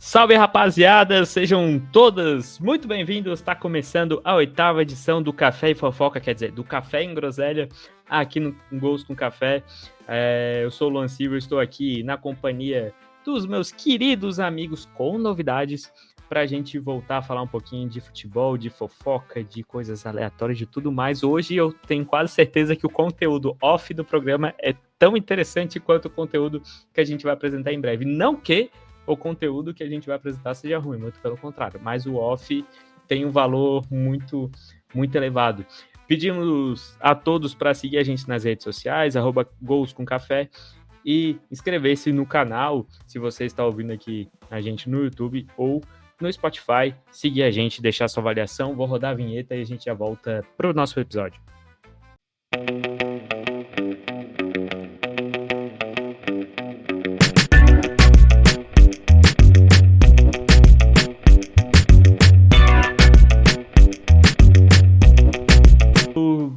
Salve, rapaziada! Sejam todas muito bem-vindos. Está começando a 8ª edição do Café e Fofoca, quer dizer, do Café em Groselha, aqui no Gols com Café. Eu sou o Luan Silva, estou aqui na companhia dos meus queridos amigos com novidades para a gente voltar a falar um pouquinho de futebol, de fofoca, de coisas aleatórias, de tudo mais. Hoje eu tenho quase certeza que o conteúdo off do programa é tão interessante quanto o conteúdo que a gente vai apresentar em breve. Não que o conteúdo que a gente vai apresentar seja ruim, muito pelo contrário, mas o off tem um valor muito, muito elevado. Pedimos a todos para seguir a gente nas redes sociais, @golscomcafé, e inscrever-se no canal, se você está ouvindo aqui a gente no YouTube ou no Spotify, seguir a gente, deixar sua avaliação. Vou rodar a vinheta e a gente já volta para o nosso episódio.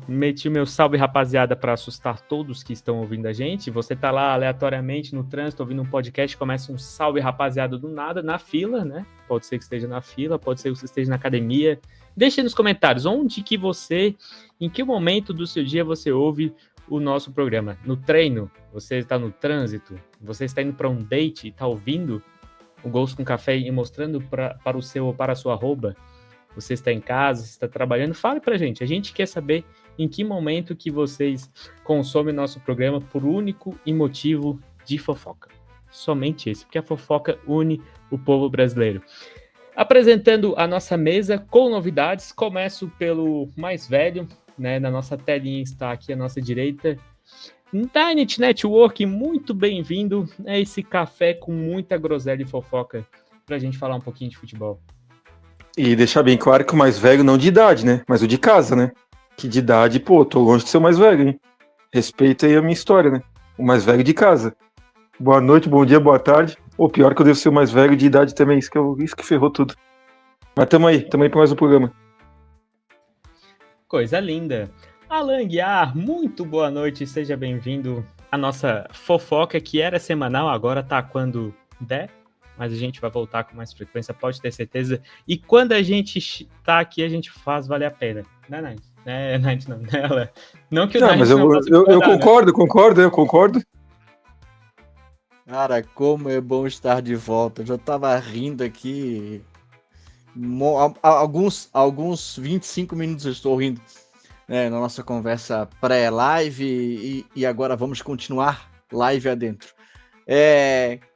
Meti o meu salve, rapaziada, para assustar todos que estão ouvindo a gente. Você tá lá aleatoriamente no trânsito ouvindo um podcast, começa um salve, rapaziada, do nada, na fila, né? Pode ser que esteja na fila, pode ser que você esteja na academia. Deixe nos comentários onde que você, em que momento do seu dia você ouve o nosso programa. No treino, você está no trânsito, você está indo para um date e está ouvindo o Gols com Café e mostrando para a sua arroba. Você está em casa, você está trabalhando, fale pra gente. A gente quer saber em que momento que vocês consomem nosso programa por único e motivo de fofoca. Somente esse, porque a fofoca une o povo brasileiro. Apresentando a nossa mesa com novidades, começo pelo mais velho, né? Na nossa telinha está aqui à nossa direita. Dynit Network, muito bem-vindo a esse café com muita groselha e fofoca pra gente falar um pouquinho de futebol. E deixar bem claro que o mais velho não de idade, né? Mas o de casa, né? Que de idade, pô, tô longe de ser o mais velho, hein? Respeita aí a minha história, né? O mais velho de casa. Boa noite, bom dia, boa tarde. Ou pior que eu devo ser o mais velho de idade também, isso que ferrou tudo. Mas tamo aí pra mais um programa. Coisa linda. Alan Guiar, muito boa noite, seja bem-vindo à nossa fofoca, que era semanal, agora tá quando der. Mas a gente vai voltar com mais frequência, pode ter certeza. E quando a gente tá aqui, a gente faz valer a pena. Não é Night? É Night não, ela. Não que o Night mas eu concordo. Cara, como é bom estar de volta. Eu já tava rindo aqui. Alguns 25 minutos eu estou rindo, né, na nossa conversa pré-live. E agora vamos continuar live adentro.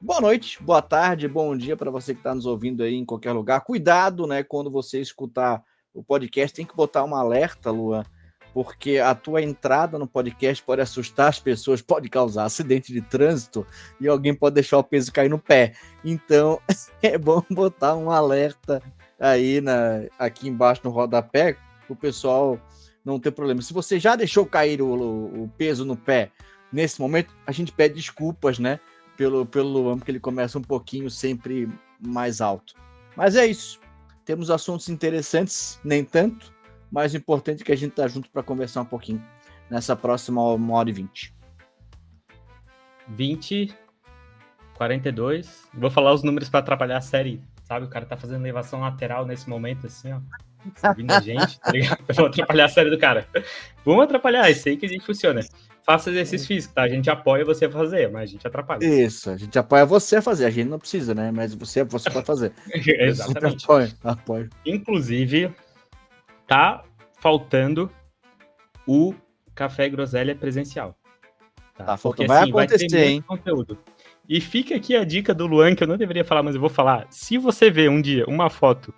Boa noite, boa tarde, bom dia para você que está nos ouvindo aí em qualquer lugar. Cuidado, né, quando você escutar o podcast, tem que botar um alerta, Luan, porque a tua entrada no podcast pode assustar as pessoas, pode causar acidente de trânsito e alguém pode deixar o peso cair no pé. Então, é bom botar um alerta aí aqui embaixo no rodapé, para o pessoal não ter problema. Se você já deixou cair o peso no pé nesse momento, a gente pede desculpas, né? Pelo Luan, porque ele começa um pouquinho sempre mais alto. Mas é isso. Temos assuntos interessantes, nem tanto, mas o importante é que a gente tá junto para conversar um pouquinho nessa próxima 1h20. 20, 42. Vou falar os números para atrapalhar a série, sabe? O cara tá fazendo elevação lateral nesse momento, assim, ó. Ouvindo a gente, tá ligado? Eu vou atrapalhar a série do cara. Vamos atrapalhar, é isso aí que a gente funciona. Faça exercício físico, tá? A gente apoia você a fazer, mas a gente atrapalha. Isso, a gente apoia você a fazer. A gente não precisa, né? Mas você pode fazer. Exatamente. Apoia. Inclusive, tá faltando o Café Groselha presencial. Tá faltando. Vai acontecer, vai ter muito conteúdo. E fica aqui a dica do Luan, que eu não deveria falar, mas eu vou falar. Se você vê um dia uma foto,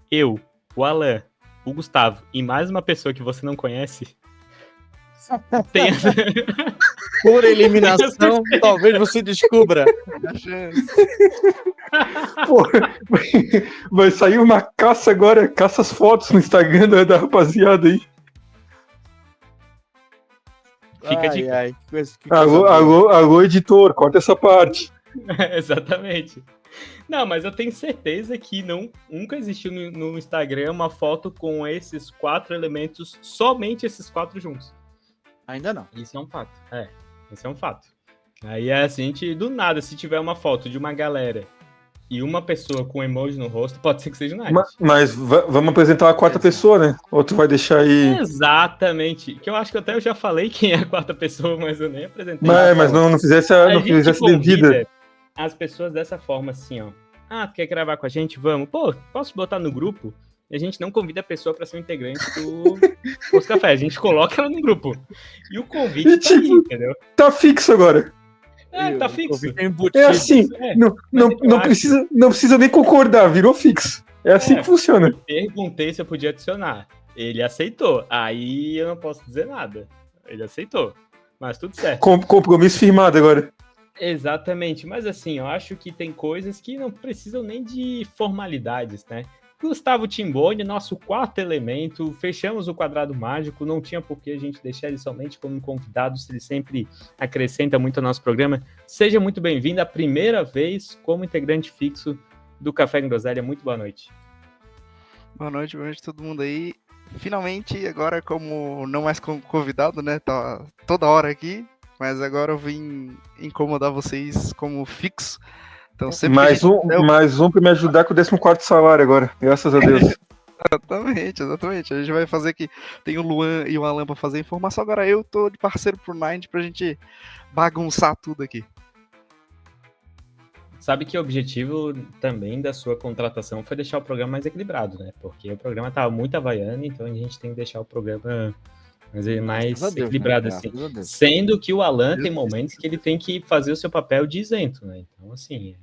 eu, o Alan, o Gustavo e mais uma pessoa que você não conhece... Por eliminação, talvez você descubra. Pô, vai sair uma caça agora, caça as fotos no Instagram da rapaziada aí. Fica a dica. Alô, editor, corta essa parte. Exatamente. Não, mas eu tenho certeza que nunca existiu no Instagram uma foto com esses 4 elementos, somente esses 4 juntos. Ainda não. Isso é um fato. Esse é um fato. Aí a gente, do nada, se tiver uma foto de uma galera e uma pessoa com emoji no rosto, pode ser que seja o Night. Mas vamos apresentar a quarta pessoa, né? Ou tu vai deixar aí... Exatamente. Que eu acho que até eu já falei quem é a quarta pessoa, mas eu nem apresentei. Mas não fizesse a devida. As pessoas dessa forma, assim, ó. Ah, tu quer gravar com a gente? Vamos. Pô, posso botar no grupo? E a gente não convida a pessoa para ser um integrante do Posto Café. A gente coloca ela no grupo. E o convite tá aí, entendeu? Tá fixo agora. Tá fixo. É assim, não precisa nem concordar, virou fixo. É assim que funciona. Eu perguntei se eu podia adicionar. Ele aceitou. Aí eu não posso dizer nada. Ele aceitou. Mas tudo certo. Compromisso firmado agora. Exatamente. Mas assim, eu acho que tem coisas que não precisam nem de formalidades, né? Gustavo Timboni, nosso quarto elemento, fechamos o quadrado mágico, não tinha por que a gente deixar ele somente como convidado, ele sempre acrescenta muito ao nosso programa. Seja muito bem-vindo, a primeira vez como integrante fixo do Café com Groselha. Muito boa noite. Boa noite todo mundo aí. Finalmente, agora como não mais como convidado, né, tá toda hora aqui, mas agora eu vim incomodar vocês como fixo. Então, mais um para me ajudar com o 14º salário agora, graças a Deus. Exatamente. A gente vai fazer aqui. Tem o Luan e o Alan para fazer a informação. Agora eu tô de parceiro pro Nine pra gente bagunçar tudo aqui. Sabe que o objetivo também da sua contratação foi deixar o programa mais equilibrado, né? Porque o programa tava muito havaiano, então a gente tem que deixar o programa mais equilibrado, né? Assim. Sendo que o Alan tem momentos que ele tem que fazer o seu papel de isento, né? Então, assim,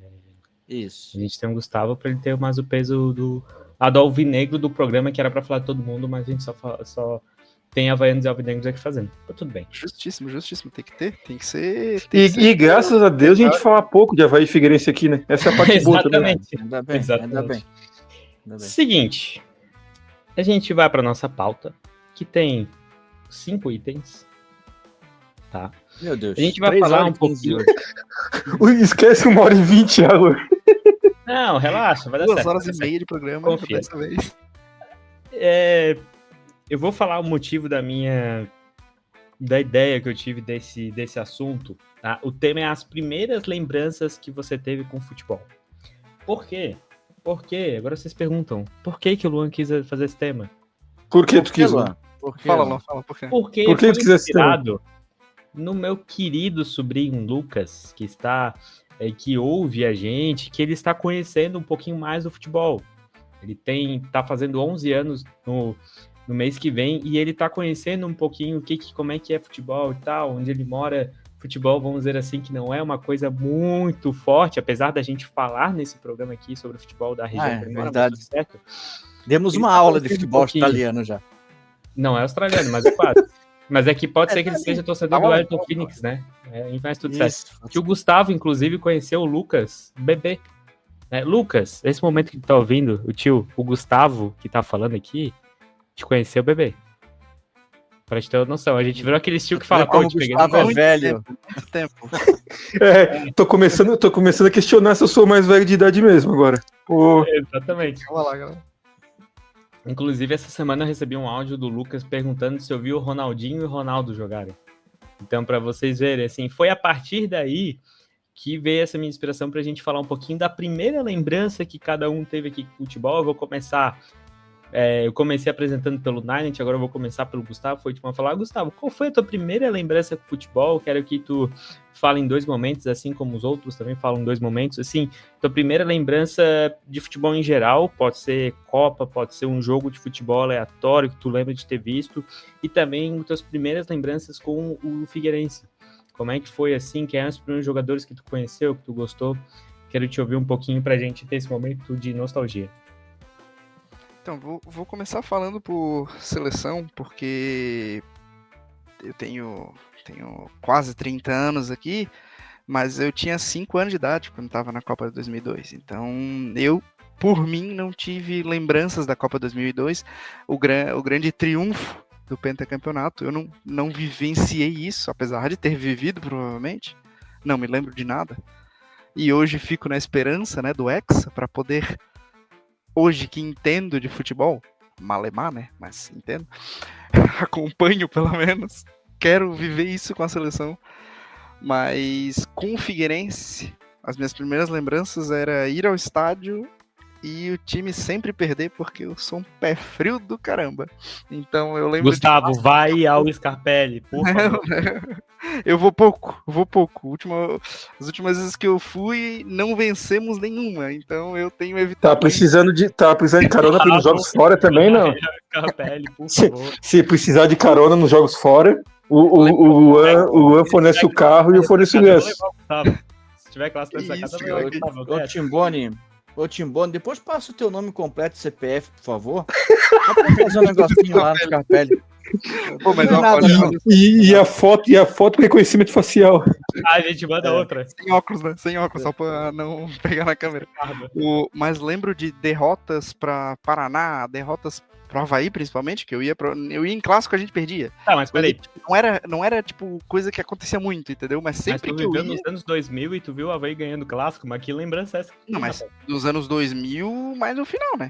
Isso. A gente tem o Gustavo para ele ter mais o peso do alvinegro do programa, que era para falar de todo mundo, mas a gente só tem havaianos e alvinegros aqui fazendo. Tá tudo bem. Justíssimo. Tem que ser. E graças a Deus a gente fala pouco de Avaí e Figueirense aqui, né? Essa é a parte boa também. Ainda bem. Seguinte, a gente vai para nossa pauta, que tem 5 itens, tá? Meu Deus. A gente vai falar um pouquinho. Esquece 1h20, Alan. Não, relaxa, vai dar 2 certo. 2 horas e meia de programa. Confia. Dessa vez. Eu vou falar o motivo da ideia que eu tive desse assunto, tá? O tema é as primeiras lembranças que você teve com o futebol. Por quê? Agora vocês perguntam, por que o Luan quis fazer esse tema? Por que tu quis, Luan? Fala, Luan, por quê? Porque por que foi tu quis inspirado no meu querido sobrinho Lucas, que ouve a gente, que ele está conhecendo um pouquinho mais do futebol. Ele tá fazendo 11 anos no mês que vem e ele tá conhecendo um pouquinho como é que é futebol e tal, onde ele mora. Futebol, vamos dizer assim, que não é uma coisa muito forte, apesar da gente falar nesse programa aqui sobre o futebol da região. É verdade. Certo. Demos uma aula de futebol australiano já. Não é australiano, mas é quase. Mas é que pode ser que ele seja torcedor do Ayrton Phoenix, né? Mas tudo certo. Que o Gustavo, inclusive, conheceu o Lucas, bebê. Lucas, nesse momento que tu tá ouvindo, o Gustavo, que tá falando aqui, te conheceu, bebê. Pra te ter uma noção. A gente virou aquele tio que fala, pô, te peguei no Gustavo é velho. Muito tempo. Tô começando a questionar se eu sou mais velho de idade mesmo agora. Pô. Exatamente. Vamos lá, galera. Inclusive, essa semana eu recebi um áudio do Lucas perguntando se eu vi o Ronaldinho e o Ronaldo jogarem. Então, para vocês verem, assim, foi a partir daí que veio essa minha inspiração pra gente falar um pouquinho da primeira lembrança que cada um teve aqui com o futebol. Eu vou começar... eu comecei apresentando pelo Ninant, agora eu vou começar pelo Gustavo. Foi tipo falar, Gustavo, qual foi a tua primeira lembrança com o futebol? Quero que tu fale em 2 momentos, assim como os outros também falam em 2 momentos. Assim, tua primeira lembrança de futebol em geral, pode ser Copa, pode ser um jogo de futebol aleatório que tu lembra de ter visto, e também tuas primeiras lembranças com o Figueirense. Como é que foi assim? Quem eram os primeiros jogadores que tu conheceu, que tu gostou? Quero te ouvir um pouquinho pra gente ter esse momento de nostalgia. Então, vou começar falando por seleção, porque eu tenho quase 30 anos aqui, mas eu tinha 5 anos de idade quando estava na Copa de 2002. Então, eu, por mim, não tive lembranças da Copa de 2002. O grande triunfo do pentacampeonato, eu não vivenciei isso, apesar de ter vivido, provavelmente. Não me lembro de nada. E hoje fico na esperança, né, do Hexa, para poder... Hoje que entendo de futebol, malemar, né? Mas entendo. Acompanho, pelo menos. Quero viver isso com a seleção. Mas com o Figueirense, as minhas primeiras lembranças era ir ao estádio e o time sempre perder, porque eu sou um pé frio do caramba. Então eu lembro Gustavo, vai ao Scarpelli, por favor. Eu vou pouco. As últimas vezes que eu fui, não vencemos nenhuma. Então eu tenho evitado. Tá precisando de carona pelos jogos fora também, não? Scarpelli, por favor. Se precisar de carona nos jogos fora, o Luan fornece o carro e eu forneço o ganso. Se tiver classe nessa casa, Isso, eu vou Ô, Timbone, depois passa o teu nome completo e CPF, por favor. Só pra fazer um negocinho lá no Scarpelli. Pô, mas Não é nada, não. E a foto com reconhecimento facial. A gente manda outra. Sem óculos, né? Sem óculos, só pra não pegar na câmera. Mas lembro de derrotas pra Paraná, derrotas pro Avaí, principalmente, que eu ia em clássico, a gente perdia. Tá, mas peraí. Não era, tipo, coisa que acontecia muito, entendeu? Mas sempre tu que eu viveu ia... nos anos 2000 e tu viu o Avaí ganhando clássico, mas que lembrança é essa? Não, mas nos anos 2000, mais no final, né?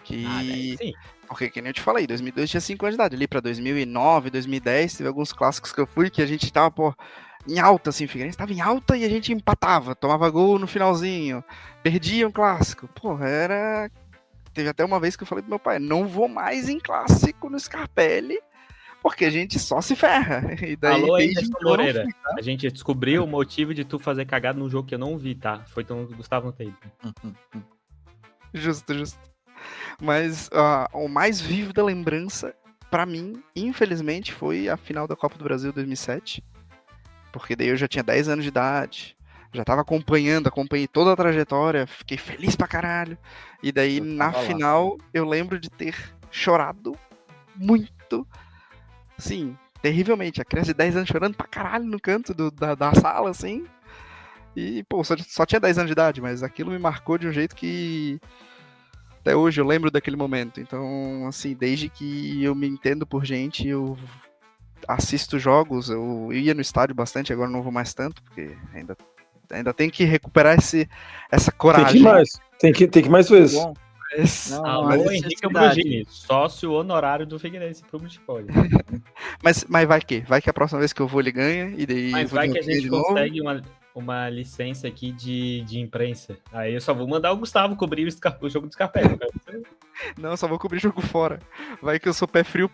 Sim. Porque, que nem eu te falei, 2002 tinha 5 anos de idade. Ali pra 2009, 2010, teve alguns clássicos que eu fui que a gente tava, pô, em alta, assim, o Figueirense tava em alta e a gente empatava, tomava gol no finalzinho, perdia um clássico. Pô, era... Teve até uma vez que eu falei pro meu pai, não vou mais em clássico no Scarpelli, porque a gente só se ferra. E daí, Alô, desde Anderson então, eu não Moreira. fui, tá? A gente descobriu o motivo de tu fazer cagada num jogo que eu não vi, tá? Foi então o Gustavo não ter ido. Justo. Mas o mais vívido da lembrança, pra mim, infelizmente, foi a final da Copa do Brasil 2007. Porque daí eu já tinha 10 anos de idade, já tava acompanhei toda a trajetória, fiquei feliz pra caralho. E daí, na final, eu lembro de ter chorado muito, assim, terrivelmente. A criança de 10 anos chorando pra caralho no canto da sala, assim. E, pô, só tinha 10 anos de idade, mas aquilo me marcou de um jeito que... Até hoje eu lembro daquele momento. Então, assim, desde que eu me entendo por gente, eu assisto jogos, eu ia no estádio bastante, agora não vou mais tanto, porque ainda tenho que recuperar essa coragem. Tem que ir mais vezes. Bom. Alô, Henrique Brugini, sócio honorário do Figueirense pro Futebol. Mas vai que a próxima vez que eu vou ele ganha, e daí... Mas vai que a gente consegue uma licença aqui de imprensa. Aí eu só vou mandar o Gustavo cobrir o jogo do Scarpelli. Não, eu só vou cobrir jogo fora. Vai que eu sou pé frio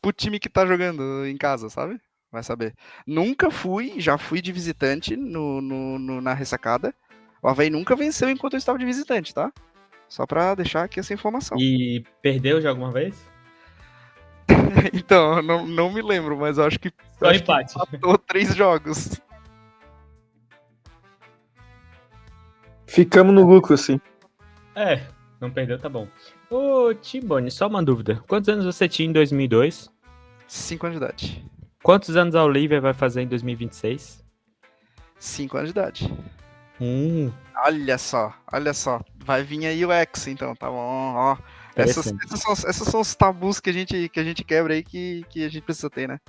pro time que tá jogando em casa, sabe? Vai saber. Nunca já fui de visitante na ressacada. O Avaí nunca venceu enquanto eu estava de visitante, tá? Só pra deixar aqui essa informação. E perdeu já alguma vez? Então, não me lembro, mas eu acho que... Só empate. Empatou 3 jogos. Ficamos no lucro, assim. Não perdeu, tá bom. Ô, Timbone, só uma dúvida. Quantos anos você tinha em 2002? 5 anos de idade. Quantos anos a Olivia vai fazer em 2026? 5 anos de idade. Olha só. Vai vir aí o X, então, tá bom, ó. Essas são os tabus que a gente quebra aí que a gente precisa ter, né?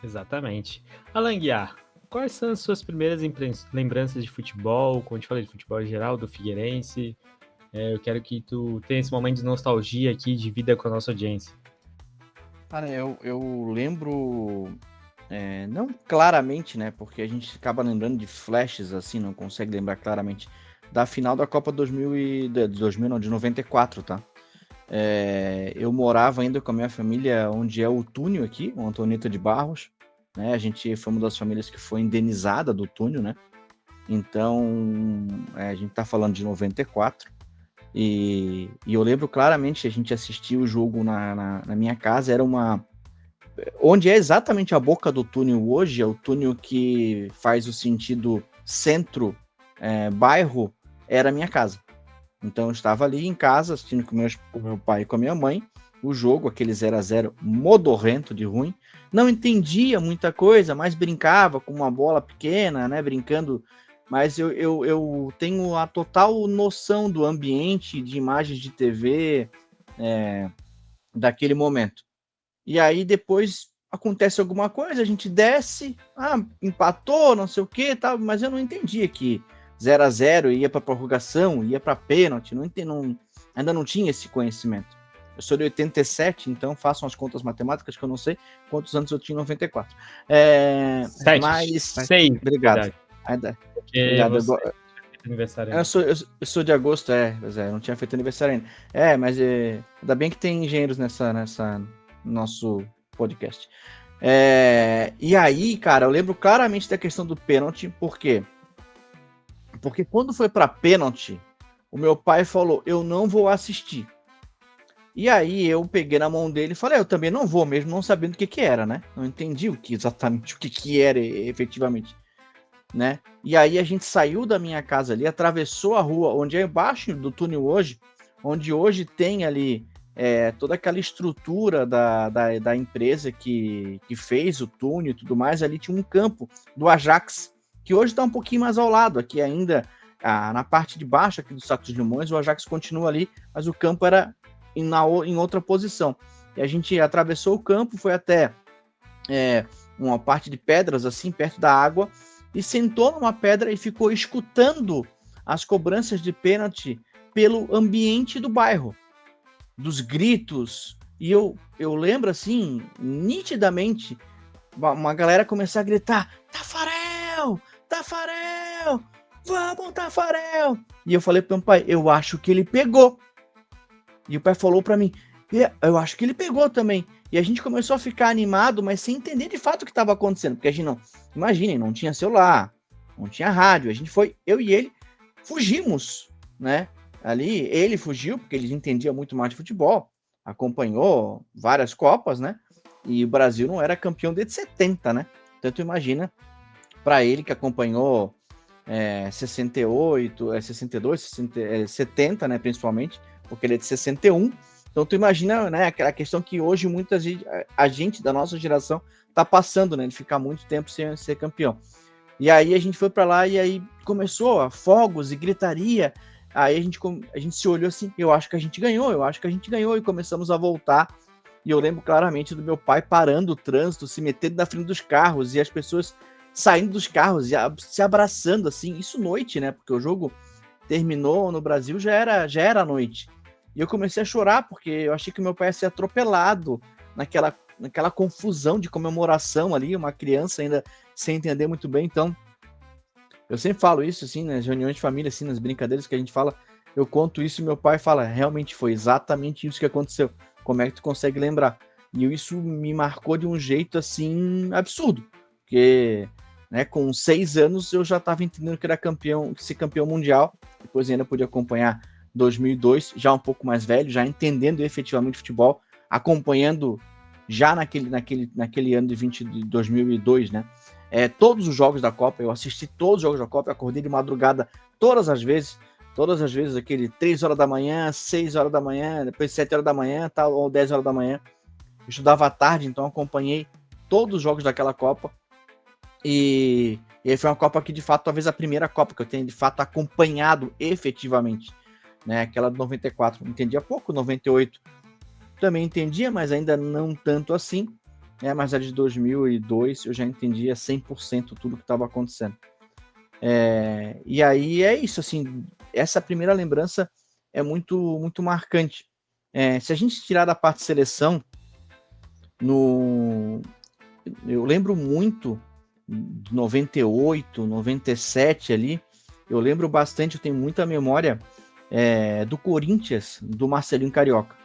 Exatamente. Alan Guiar, quais são as suas primeiras lembranças de futebol? Como eu te falei, de futebol em geral, do Figueirense? Eu quero que tu tenha esse momento de nostalgia aqui, de vida com a nossa audiência. Cara, eu lembro, não claramente, né, porque a gente acaba lembrando de flashes, assim, não consegue lembrar claramente, da final da Copa de 94, tá? Eu morava ainda com a minha família, onde é o túnel aqui, o Antonieta de Barros, né, a gente foi uma das famílias que foi indenizada do túnel, né, então a gente tá falando de 94, e eu lembro claramente que a gente assistia o jogo na minha casa, era onde é exatamente a boca do túnel hoje, é o túnel que faz o sentido centro, bairro, era a minha casa. Então eu estava ali em casa, assistindo com meu pai e com a minha mãe, o jogo, aquele 0x0 modorrento de ruim, não entendia muita coisa, mas brincava com uma bola pequena, né, brincando... Mas eu tenho a total noção do ambiente, de imagens de TV daquele momento. E aí depois acontece alguma coisa, a gente desce, empatou, não sei o que, tal, mas eu não entendia que 0x0 ia para prorrogação, ia para pênalti, ainda não tinha esse conhecimento. Eu sou de 87, então façam as contas matemáticas que eu não sei quantos anos eu tinha em 94. 7. Mas... 6. Obrigado. Porque feito aniversário Eu sou de agosto, mas não tinha feito aniversário ainda. Mas ainda bem que tem engenheiros nessa nosso podcast. E aí, cara, eu lembro claramente da questão do pênalti, por quê? Porque quando foi para pênalti, o meu pai falou, eu não vou assistir. E aí eu peguei na mão dele e falei, eu também não vou, mesmo não sabendo o que era, né? Não entendi exatamente o que era efetivamente, né? E aí a gente saiu da minha casa ali, atravessou a rua, onde é embaixo do túnel hoje, onde hoje tem ali toda aquela estrutura da empresa que fez o túnel e tudo mais, ali tinha um campo do Ajax, que hoje está um pouquinho mais ao lado, aqui ainda na parte de baixo aqui do Sacos de Limões, o Ajax continua ali, mas o campo era em outra posição. E a gente atravessou o campo, foi até uma parte de pedras, assim, perto da água, e sentou numa pedra e ficou escutando as cobranças de pênalti pelo ambiente do bairro, dos gritos. E eu lembro, assim, nitidamente, uma galera começar a gritar, Tafarel! Tafarel! Vamos, Tafarel! E eu falei pro meu pai, eu acho que ele pegou. E o pai falou pra mim, eu acho que ele pegou também. E a gente começou a ficar animado, mas sem entender de fato o que estava acontecendo. Porque a gente não... Imaginem, não tinha celular, não tinha rádio. A gente foi, eu e ele, fugimos, né? Ali, ele fugiu, porque ele entendia muito mais de futebol. Acompanhou várias Copas, né? E o Brasil não era campeão desde 70, né? Então, tu imagina, para ele que acompanhou 68, 62, 70, né? Principalmente, porque ele é de 61. Então, tu imagina, né, aquela questão que hoje a gente da nossa geração tá passando, né, de ficar muito tempo sem ser campeão. E aí a gente foi para lá e aí começou fogos e gritaria. Aí a gente se olhou assim, eu acho que a gente ganhou, e começamos a voltar. E eu lembro claramente do meu pai parando o trânsito, se metendo na frente dos carros e as pessoas saindo dos carros e se abraçando, assim, isso noite, né, porque o jogo terminou no Brasil, já era noite. E eu comecei a chorar, porque eu achei que meu pai ia ser atropelado naquela confusão de comemoração ali, uma criança ainda sem entender muito bem. Então, eu sempre falo isso, assim, nas reuniões de família, assim, nas brincadeiras que a gente fala, eu conto isso e meu pai fala, realmente foi exatamente isso que aconteceu. Como é que tu consegue lembrar? E isso me marcou de um jeito, assim, absurdo. Porque, né, com 6 anos eu já estava entendendo que era ser campeão mundial. Depois ainda pude acompanhar 2002, já um pouco mais velho, já entendendo efetivamente futebol, acompanhando já naquele ano de 2002, né? Todos os jogos da Copa, eu assisti todos os jogos da Copa, eu acordei de madrugada todas as vezes, aquele 3 horas da manhã, 6 horas da manhã, depois 7 horas da manhã, tal, ou 10 horas da manhã. Eu estudava à tarde, então acompanhei todos os jogos daquela Copa. E aí foi uma Copa que, de fato, talvez a primeira Copa que eu tenho, de fato, acompanhado efetivamente. Né, aquela de 94 entendia pouco, 98 também entendia, mas ainda não tanto assim, mas a de 2002 eu já entendia 100% tudo que estava acontecendo. E aí é isso, assim, essa primeira lembrança é muito, muito marcante. Se a gente tirar da parte de seleção, eu lembro muito de 98, 97 ali, eu lembro bastante, eu tenho muita memória do Corinthians, do Marcelinho Carioca.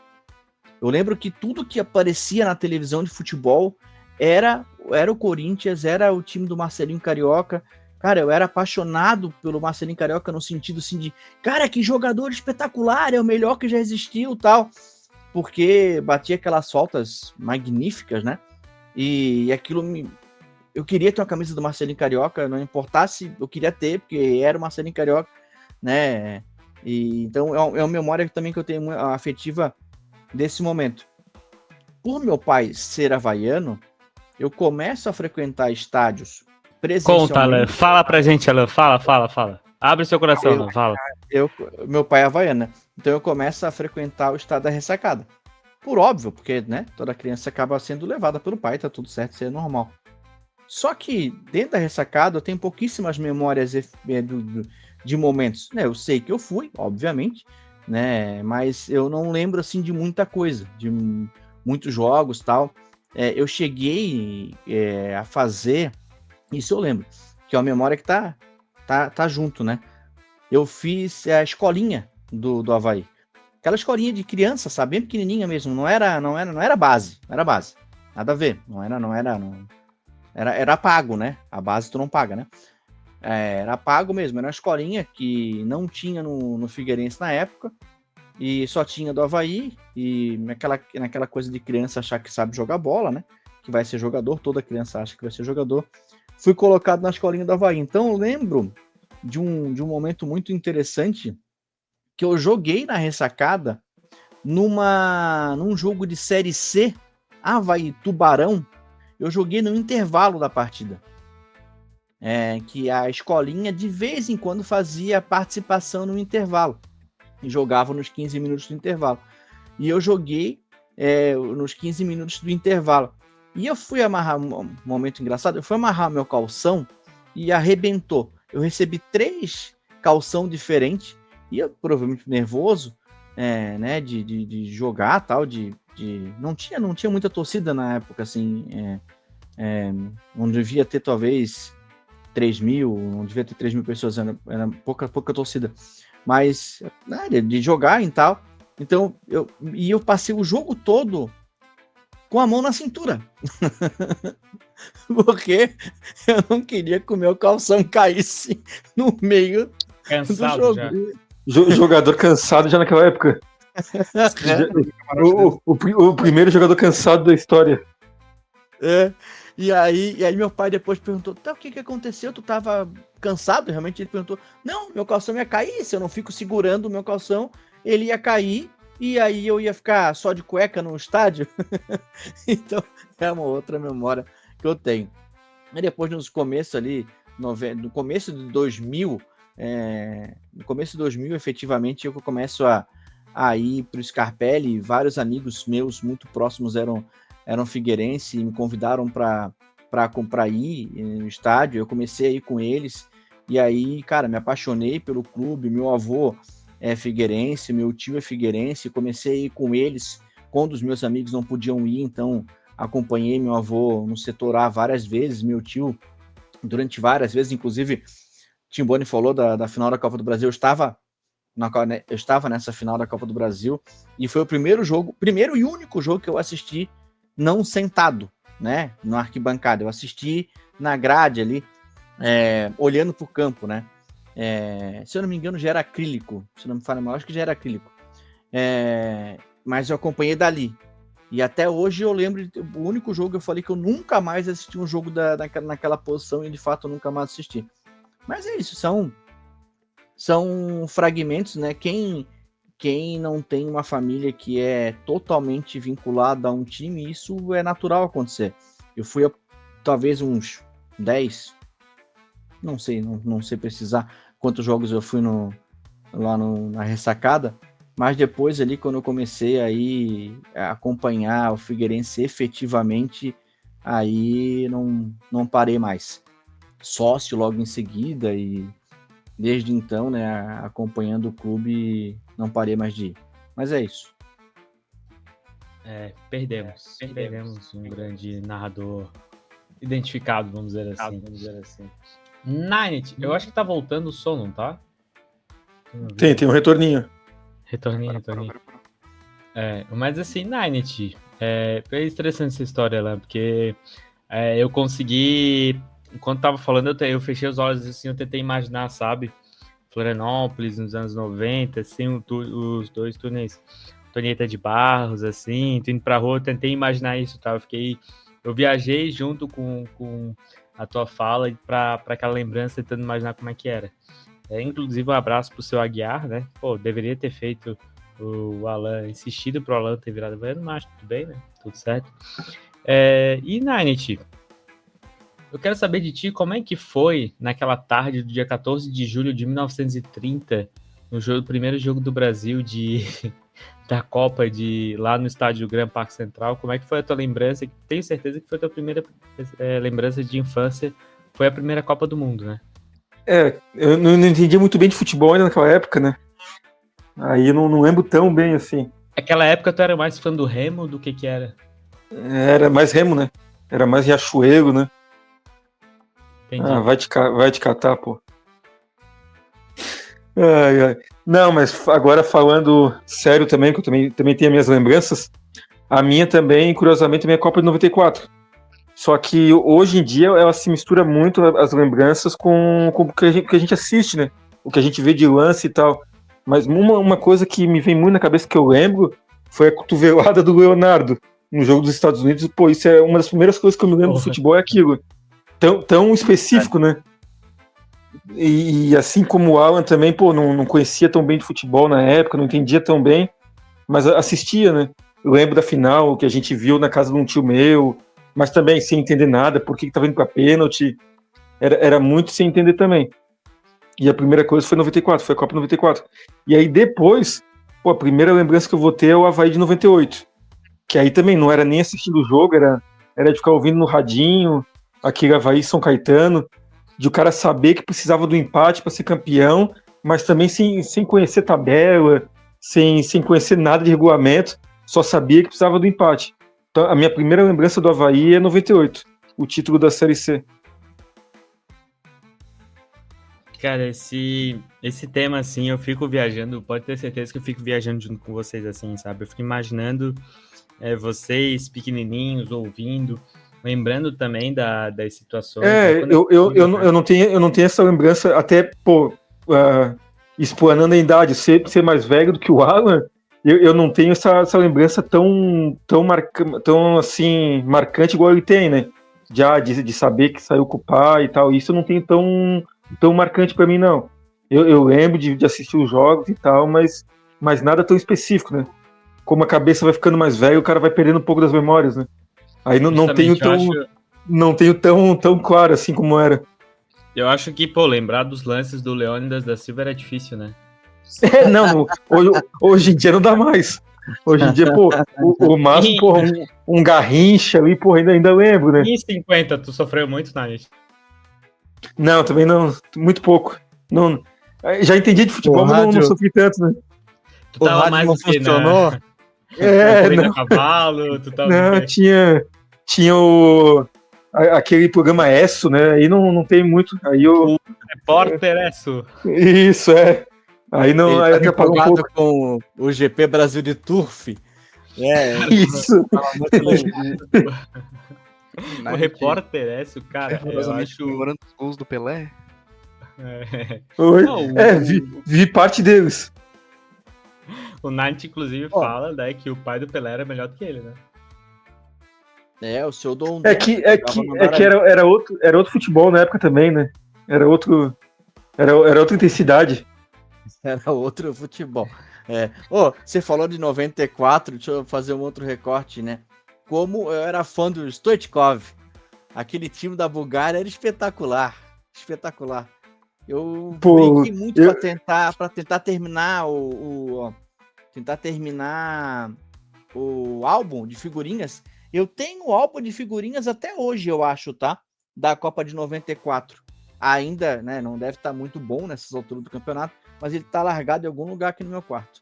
Eu lembro que tudo que aparecia na televisão de futebol era o Corinthians, era o time do Marcelinho Carioca. Cara, eu era apaixonado pelo Marcelinho Carioca no sentido assim de, cara, que jogador espetacular, é o melhor que já existiu, tal. Porque batia aquelas faltas magníficas, né? E aquilo eu queria ter uma camisa do Marcelinho Carioca, não importasse, eu queria ter, porque era o Marcelinho Carioca, né? E, então é uma memória também que eu tenho afetiva desse momento. Por meu pai ser havaiano, eu começo a frequentar estádios presencialmente. Conta, Alan. Fala pra gente, Alan. Fala. Abre seu coração, Alan. Fala. Meu pai é havaiano, né? Então eu começo a frequentar o estádio da Ressacada. Por óbvio, porque, né, toda criança acaba sendo levada pelo pai, tá tudo certo, isso é normal. Só que dentro da Ressacada eu tenho pouquíssimas memórias de momentos. Né? Eu sei que eu fui, obviamente, né? Mas eu não lembro assim de muita coisa, de muitos jogos e tal. Eu cheguei a fazer, isso eu lembro, que é uma memória que tá junto, né? eu fiz a escolinha do Avaí. Aquela escolinha de criança, sabe? Bem pequenininha mesmo. Não era base. Não era base. Nada a ver. Era pago, né? A base tu não paga, né? Era pago mesmo. Era uma escolinha que não tinha no Figueirense na época. E só tinha do Avaí. E naquela coisa de criança achar que sabe jogar bola, né? Que vai ser jogador. Toda criança acha que vai ser jogador. Fui colocado na escolinha do Avaí. Então eu lembro de um momento muito interessante que eu joguei na ressacada num jogo de Série C, Avaí Tubarão. Eu joguei no intervalo da partida. Que a escolinha de vez em quando fazia participação no intervalo. E jogava nos 15 minutos do intervalo. E eu joguei nos 15 minutos do intervalo. E eu fui amarrar, um momento engraçado, eu fui amarrar meu calção e arrebentou. Eu recebi 3 calção diferentes. E eu, provavelmente nervoso, né, de jogar, tal, não tinha muita torcida na época, assim, não devia ter talvez 3.000, não devia ter 3.000 pessoas, era pouca torcida, mas né, de jogar e tal. Então, eu passei o jogo todo com a mão na cintura, porque eu não queria que o meu calção caísse no meio Cansado do jogo. já. Jogador cansado já naquela época. O primeiro jogador cansado da história. E aí meu pai depois perguntou, tá, o que aconteceu? Tu tava cansado? Realmente ele perguntou, não, meu calção ia cair, se eu não fico segurando o meu calção, ele ia cair, e aí eu ia ficar só de cueca no estádio. Então, é uma outra memória que eu tenho. E depois, nos começos ali, no começo de 2000, efetivamente, eu começo a ir para o Scarpelli. Vários amigos meus muito próximos eram figueirense e me convidaram para ir no estádio. Eu comecei a ir com eles e aí, cara, me apaixonei pelo clube. Meu avô é figueirense, meu tio é figueirense. Comecei a ir com eles quando os meus amigos não podiam ir, então acompanhei meu avô no setor A várias vezes, meu tio durante várias vezes, inclusive Timboni falou da final da Copa do Brasil, eu estava nessa final da Copa do Brasil e foi o primeiro e único jogo que eu assisti não sentado, né, na arquibancada. Eu assisti na grade ali, olhando para o campo, né. Se eu não me engano já era acrílico, se não me falha mal, acho que já era acrílico. Mas eu acompanhei dali. E até hoje eu lembro, o único jogo que eu falei que eu nunca mais assisti um jogo naquela posição e de fato eu nunca mais assisti. Mas é isso, são fragmentos, né? Quem não tem uma família que é totalmente vinculada a um time, isso é natural acontecer. Eu fui talvez uns 10, não sei precisar quantos jogos eu fui na ressacada, mas depois ali, quando eu comecei aí a acompanhar o Figueirense efetivamente, aí não parei mais. Sócio logo em seguida e desde então, né, acompanhando o clube, não parei mais de ir. Mas é isso. Perdemos um grande narrador identificado, vamos dizer assim. Night, eu acho que tá voltando o som, não tá? Tem um retorninho. Retorninho. Mas assim, Night, é interessante essa história lá, porque eu consegui, enquanto tava falando, eu fechei os olhos assim, eu tentei imaginar, sabe, Florianópolis nos anos 90, assim, os dois túneis, Antonieta de Barros, assim, indo pra rua, eu tentei imaginar isso, tá? Eu viajei junto com a tua fala para aquela lembrança, tentando imaginar como é que era. Inclusive, um abraço pro seu Aguiar, né? Pô, deveria ter feito o Alan, insistido pro Alan ter virado vaiano, mas tudo bem, né? Tudo certo. E, Night, eu quero saber de ti como é que foi naquela tarde do dia 14 de julho de 1930, no primeiro jogo do Brasil da Copa lá no estádio Gran Parque Central. Como é que foi a tua lembrança? Tenho certeza que foi a tua primeira lembrança de infância, foi a primeira Copa do Mundo, né? Eu não entendia muito bem de futebol ainda naquela época, né? Aí eu não lembro tão bem assim. Naquela época tu era mais fã do Remo do que era? Era mais Remo, né? Era mais Riachuelo, né? Entendi. Vai te catar, pô. Ai, ai. Não, mas agora falando sério também, que eu também tenho as minhas lembranças, a minha também, curiosamente, a minha Copa de 94. Só que hoje em dia ela se mistura muito as lembranças com o que a gente assiste, né? O que a gente vê de lance e tal. Mas uma coisa que me vem muito na cabeça que eu lembro foi a cotovelada do Leonardo no jogo dos Estados Unidos. Pô, isso é uma das primeiras coisas que eu me lembro do futebol, é aquilo. Tão específico, né? E assim como o Alan também, pô, não conhecia tão bem de futebol na época, não entendia tão bem, mas assistia, né? Eu lembro da final que a gente viu na casa de um tio meu, mas também sem entender nada, por que tava indo pra pênalti. Era muito sem entender também. E a primeira coisa foi 94, foi a Copa 94. E aí depois, pô, a primeira lembrança que eu vou ter é o Avaí de 98. Que aí também não era nem assistindo o jogo, era de ficar ouvindo no radinho, aquele Avaí São Caetano, de o cara saber que precisava do empate para ser campeão, mas também sem conhecer tabela, sem conhecer nada de regulamento, só sabia que precisava do empate. Então, a minha primeira lembrança do Avaí é 98, o título da Série C. Cara, esse tema, assim, eu fico viajando, pode ter certeza que eu fico viajando junto com vocês, assim, sabe? Eu fico imaginando vocês pequenininhos, ouvindo, lembrando também das situações. Eu não tenho essa lembrança, até, pô, explanando a idade, ser mais velho do que o Alan, eu não tenho essa lembrança tão assim, marcante igual ele tem, né? De saber que saiu com o pai e tal, isso eu não tenho tão marcante para mim, não. Eu lembro de assistir os jogos e tal, mas nada tão específico, né? Como a cabeça vai ficando mais velha, o cara vai perdendo um pouco das memórias, né? Aí não tenho tão claro assim como era. Eu acho que, pô, lembrar dos lances do Leônidas da Silva era difícil, né? Hoje em dia não dá mais. Hoje em dia, pô, o máximo, porra, um Garrincha ali, porra, ainda lembro, né? E 50, tu sofreu muito, Nath? Não, também não, muito pouco. Não, já entendi de futebol, mas não sofri tanto, né? Tu tava mais não funcionou? Corrida a cavalo, tu tava... Não, tinha aquele programa ESSO, né? Aí não tem muito. Aí eu... O repórter ESSO. Isso, é. Aí não, aí tá empolgado com o GP Brasil de Turf. Isso. O repórter ESSO, cara, eu acho... Lembrando os gols do Pelé. Vi parte deles. O Nath, inclusive, fala, né, que o pai do Pelé era melhor do que ele, né? O seu Dom. Era outro futebol na época também, né? Era outra intensidade. Era outro futebol. Você falou de 94, deixa eu fazer um outro recorte, né? Como eu era fã do Stoichkov. Aquele time da Bulgária era espetacular. Espetacular. Eu brinquei muito para tentar terminar o álbum de figurinhas. Eu tenho o álbum de figurinhas até hoje, eu acho, tá? Da Copa de 94. Ainda, né? Não deve estar muito bom nessas alturas do campeonato, mas ele tá largado em algum lugar aqui no meu quarto.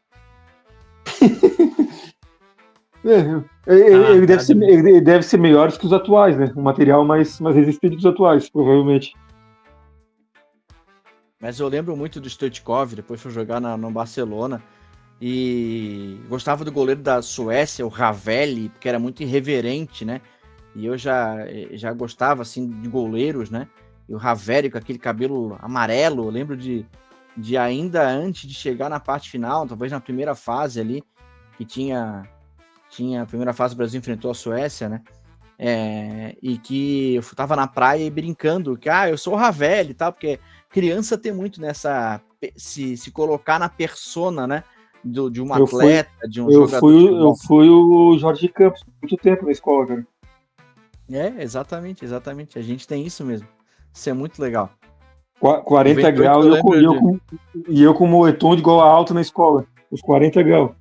Ele deve ser melhor que os atuais, né? Um material mais resistente que os atuais, provavelmente. Mas eu lembro muito do Stoichkov, depois foi jogar no Barcelona. E gostava do goleiro da Suécia, o Ravelli, porque era muito irreverente, né? E eu já gostava, assim, de goleiros, né? E o Ravelli com aquele cabelo amarelo, eu lembro de ainda antes de chegar na parte final, talvez na primeira fase ali, que tinha a primeira fase, o Brasil enfrentou a Suécia, né? E que eu tava na praia e brincando, que eu sou o Ravelli e tal, porque criança tem muito nessa... se colocar na persona, né? De um atleta, de um jogador. Eu fui o Jorge Campos muito tempo na escola, cara. Exatamente. A gente tem isso mesmo. Isso é muito legal. 40 graus e eu com moletom de gola alta na escola. Os 40 graus.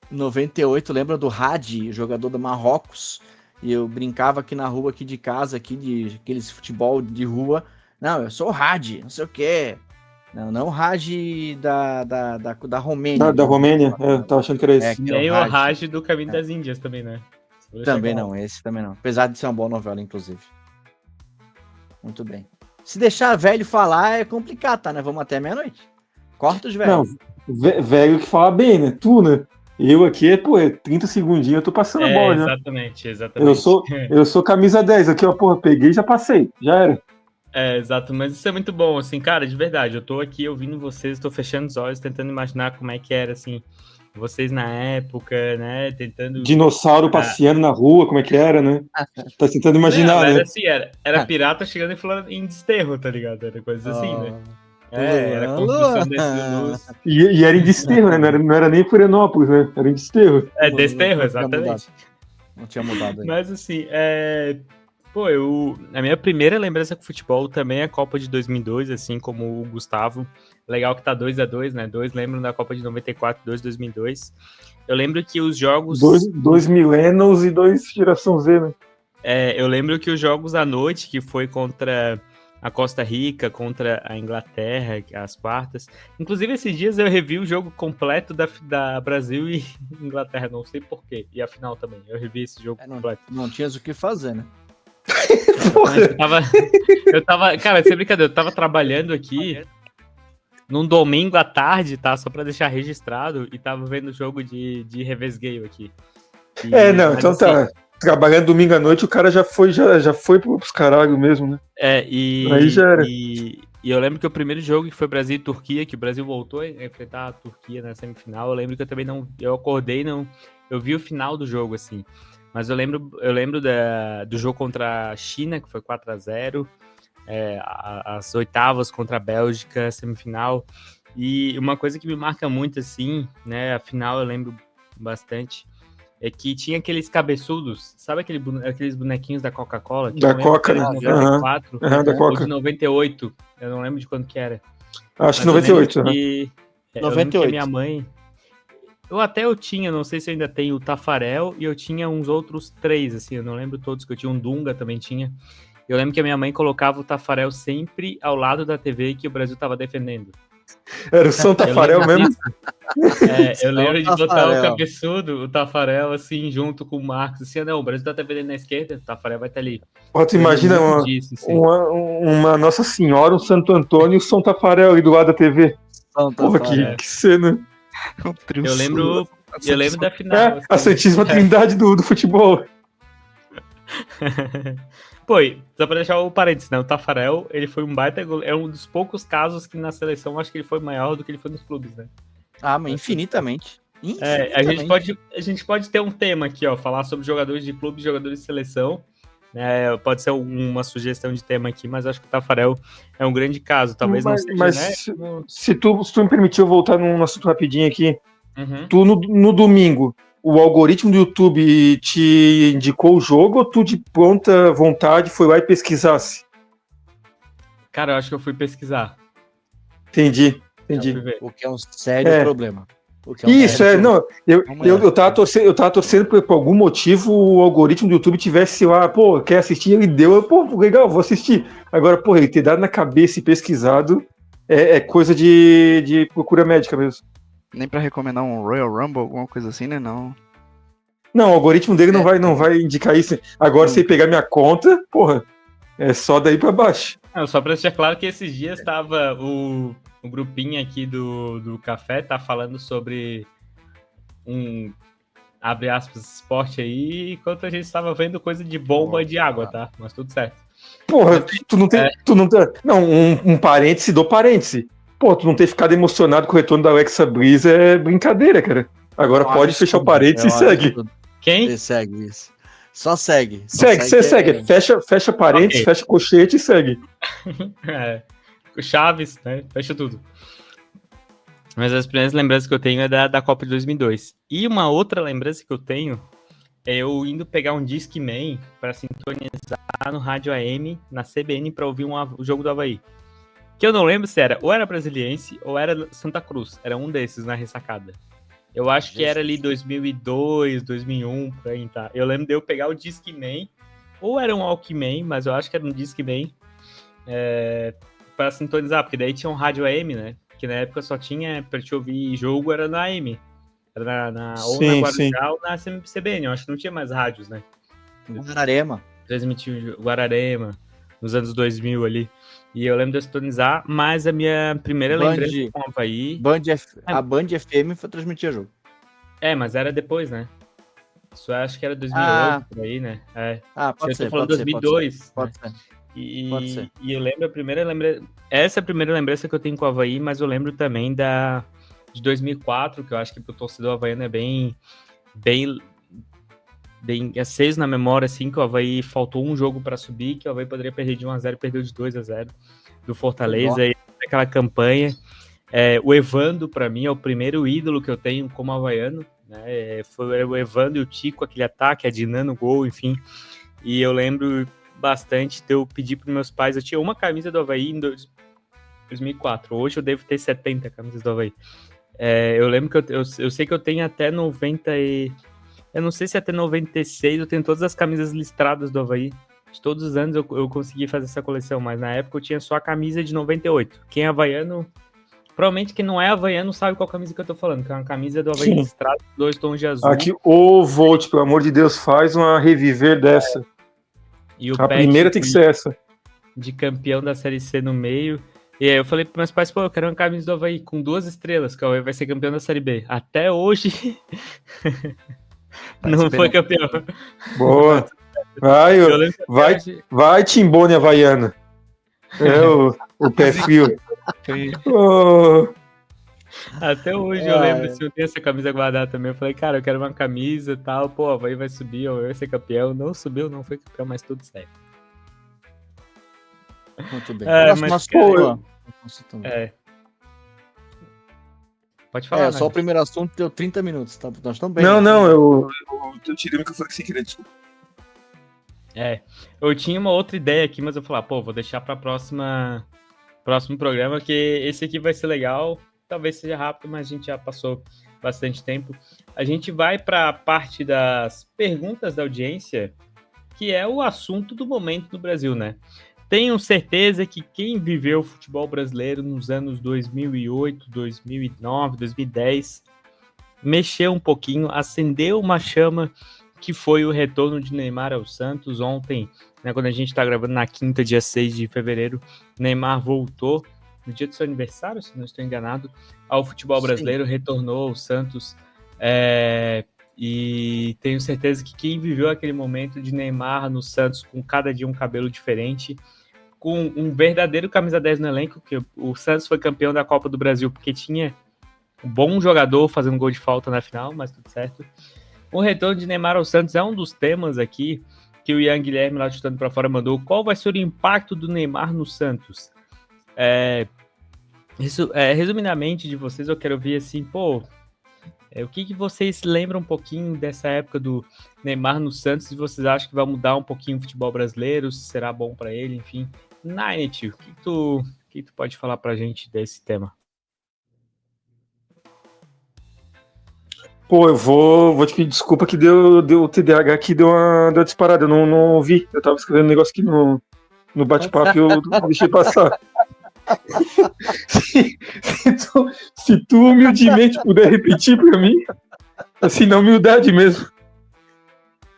98, lembra do Hadi, jogador do Marrocos? E eu brincava aqui na rua, aqui de casa, aqui de aqueles futebol de rua. Não, eu sou o Hadi, não sei o quê. Não o Raj da Romênia. Da Romênia? Eu tava achando que era esse. Nem o Raj do Caminho das Índias também, né? Também não, esse também não. Apesar de ser uma boa novela, inclusive. Muito bem. Se deixar velho falar é complicado, tá, né? Vamos até meia-noite. Corta os Não, velhos. velho que fala bem, né? Tu, né? Eu aqui, 30 segundinhos, eu tô passando a bola já. Exatamente. Eu sou camisa 10 aqui, ó, porra, peguei e já passei, já era. Exato, mas isso é muito bom, assim, cara, de verdade, eu tô aqui ouvindo vocês, tô fechando os olhos, tentando imaginar como é que era, assim, vocês na época, né, tentando... Dinossauro passeando na rua, como é que era, né? Tá tentando imaginar, Não, né? era assim, era pirata chegando em desterro, tá ligado? Era coisas assim, né? Era construção desse luz. E era em Desterro, né? Não era nem Florianópolis, né? Era em Desterro. Desterro, exatamente. Não tinha mudado aí. Mas assim, pô, a minha primeira lembrança com futebol também é a Copa de 2002, assim como o Gustavo. Legal que tá 2-2, né? Dois lembram da Copa de 94, 2002. Eu lembro que os jogos... Dois millennials e 2 geração Z, né? Eu lembro que os jogos à noite, que foi contra a Costa Rica, contra a Inglaterra, as quartas. Inclusive, esses dias eu revi o jogo completo da Brasil e Inglaterra, não sei porquê. E a final também, eu revi esse jogo completo. Não tinhas o que fazer, né? Cara, sem brincadeira, eu tava trabalhando aqui num domingo à tarde, tá? Só pra deixar registrado, e tava vendo o jogo de revesgueio aqui. Então assim, tá. Trabalhando domingo à noite, o cara já foi pros caralho mesmo, né? Aí já era. E eu lembro que o primeiro jogo que foi Brasil e Turquia, que o Brasil voltou a enfrentar a Turquia na semifinal, eu lembro que eu também eu acordei, eu vi o final do jogo, assim. Mas eu lembro do jogo contra a China, que foi 4-0, as oitavas contra a Bélgica, semifinal. E uma coisa que me marca muito, assim, né, a final eu lembro bastante, é que tinha aqueles cabeçudos, sabe aqueles bonequinhos da Coca-Cola? Da Coca, né? De 94, da Coca. Ou de 98, eu não lembro de quando que era. Acho que 98, né? Eu lembro que a minha mãe... Eu tinha, não sei se eu ainda tenho o Tafarel, e eu tinha uns outros 3, assim, eu não lembro todos, que eu tinha um Dunga também tinha. Eu lembro que a minha mãe colocava o Tafarel sempre ao lado da TV que o Brasil tava defendendo. Era o São Tafarel mesmo? Eu lembro de botar o cabeçudo, o Tafarel, assim, junto com o Marcos, assim, não, o Brasil tá defendendo na esquerda, o Tafarel vai estar ali. Tu imagina uma Nossa Senhora, um Santo Antônio e o São Tafarel ali do lado da TV. Porra, que cena. Eu lembro da final. A Santíssima Trindade do futebol. Pô, só pra deixar o parênteses, né? O Tafarel, ele foi um baita goleiro. É um dos poucos casos que na seleção acho que ele foi maior do que ele foi nos clubes, né? Mas infinitamente. A gente pode ter um tema aqui, ó, falar sobre jogadores de clube e jogadores de seleção. Pode ser uma sugestão de tema aqui, mas acho que o Tafarel é um grande caso. Talvez não seja, mas se tu me permitir eu voltar num assunto rapidinho aqui, tu no domingo, o algoritmo do YouTube te indicou o jogo ou tu de pronta vontade foi lá e pesquisasse? Cara, eu acho que eu fui pesquisar. Entendi. O que é um sério problema. Eu tava torcendo por algum motivo o algoritmo do YouTube tivesse lá, quer assistir, ele deu, legal, vou assistir. Agora, ele ter dado na cabeça e pesquisado é coisa de procura médica mesmo. Nem pra recomendar um Royal Rumble, alguma coisa assim, né? Não, o algoritmo dele não vai indicar isso. Agora, se ele pegar minha conta, é só daí pra baixo. Só pra deixar claro que esses dias tava o grupinho aqui do café, tá falando sobre abre aspas, esporte aí, enquanto a gente tava vendo coisa de bomba de água, tá? Mas tudo certo. Tu não tem... um parêntese do parêntese. Tu não ter ficado emocionado com o retorno da Alexa Bliss é brincadeira, cara. Agora pode fechar o parêntese e segue. Quem? Segue isso. Só segue. Segue. Fecha parênteses, fecha colchete e segue. Chaves, né? Fecha tudo. Mas as primeiras lembranças que eu tenho é da Copa de 2002. E uma outra lembrança que eu tenho é eu indo pegar um Discman para sintonizar no rádio AM, na CBN, para ouvir o jogo do Avaí. Que eu não lembro se era ou era Brasiliense ou era Santa Cruz. Era um desses na ressacada. Eu acho que era ali 2002, 2001, por aí, tá? Eu lembro de eu pegar o Discman, ou era um Walkman, mas eu acho que era um Discman, para sintonizar, porque daí tinha um rádio AM, né? Que na época só tinha, pra te ouvir jogo, era na AM. Era ou na Guarujá ou na CBN, eu acho que não tinha mais rádios, né? Guararema. Transmitiu Guararema, nos anos 2000 ali. E eu lembro de eu sintonizar, mas a minha primeira lembrança com o Avaí... A Band FM foi transmitir o jogo. Mas era depois, né? Isso eu acho que era 2008, por aí, né? Pode ser. Eu tô falando 2002. Pode ser. Pode ser. E eu lembro a primeira lembrança... Essa é a primeira lembrança que eu tenho com o Avaí, mas eu lembro também de 2004, que eu acho que pro torcedor havaiano é bem aceso na memória, assim, que o Avaí faltou um jogo para subir, que o Avaí poderia perder de 1-0 e perdeu de 2-0 do Fortaleza, e aquela campanha. O Evando, para mim, é o primeiro ídolo que eu tenho como havaiano, né? Foi o Evando e o Tico, aquele ataque, a Dinano, gol, enfim. E eu lembro bastante de eu pedir para meus pais, eu tinha uma camisa do Avaí em 2004, hoje eu devo ter 70 camisas do Avaí. Eu lembro que eu sei que eu tenho até 90 eu não sei se até 96 eu tenho todas as camisas listradas do Avaí. De todos os anos eu consegui fazer essa coleção, mas na época eu tinha só a camisa de 98. Quem é havaiano, provavelmente quem não é havaiano sabe qual camisa que eu tô falando, que é uma camisa do Avaí listrada, 2 tons de azul. Aqui, Volt, pelo amor de Deus, faz uma reviver dessa. E o a primeira tem que ser essa. De campeão da Série C no meio. E aí eu falei pros meus pais, eu quero uma camisa do Avaí com 2 estrelas, que o Avaí vai ser campeão da Série B. Até hoje... não foi campeão. Boa. Vai Timbone Havaiana. O pé frio. Até hoje eu lembro, se eu tenho essa camisa guardada também, eu falei, cara, eu quero uma camisa e tal, o Avaí vai subir, o Avaí vai ser campeão. Não subiu, não foi campeão, mas tudo certo. Muito bem. Pode falar, só o primeiro assunto deu 30 minutos, tá? Nós estamos bem. Não, eu tirei o microfone sem querer, desculpa. Eu tinha uma outra ideia aqui, mas eu falei, vou deixar para próximo programa, que esse aqui vai ser legal, talvez seja rápido, mas a gente já passou bastante tempo. A gente vai para a parte das perguntas da audiência, que é o assunto do momento no Brasil, né? Tenho certeza que quem viveu o futebol brasileiro nos anos 2008, 2009, 2010, mexeu um pouquinho, acendeu uma chama, que foi o retorno de Neymar ao Santos. Ontem, né, quando a gente está gravando na quinta, dia 6 de fevereiro, Neymar voltou, no dia do seu aniversário, se não estou enganado, ao futebol brasileiro, retornou ao Santos, e tenho certeza que quem viveu aquele momento de Neymar no Santos, com cada dia um cabelo diferente, com um verdadeiro camisa 10 no elenco, que o Santos foi campeão da Copa do Brasil porque tinha um bom jogador fazendo gol de falta na final, mas tudo certo. O retorno de Neymar ao Santos é um dos temas aqui que o Ian Guilherme, lá chutando para fora, mandou. Qual vai ser o impacto do Neymar no Santos? Resumidamente de vocês, eu quero ver assim, o que vocês lembram um pouquinho dessa época do Neymar no Santos, e vocês acham que vai mudar um pouquinho o futebol brasileiro, se será bom para ele, enfim. Nine, o que tu pode falar pra gente desse tema? Eu vou te pedir desculpa que deu o TDAH aqui, deu uma disparada, eu não ouvi, eu tava escrevendo um negócio aqui no bate-papo e eu deixei passar. se tu humildemente puder repetir pra mim, assim, na humildade mesmo.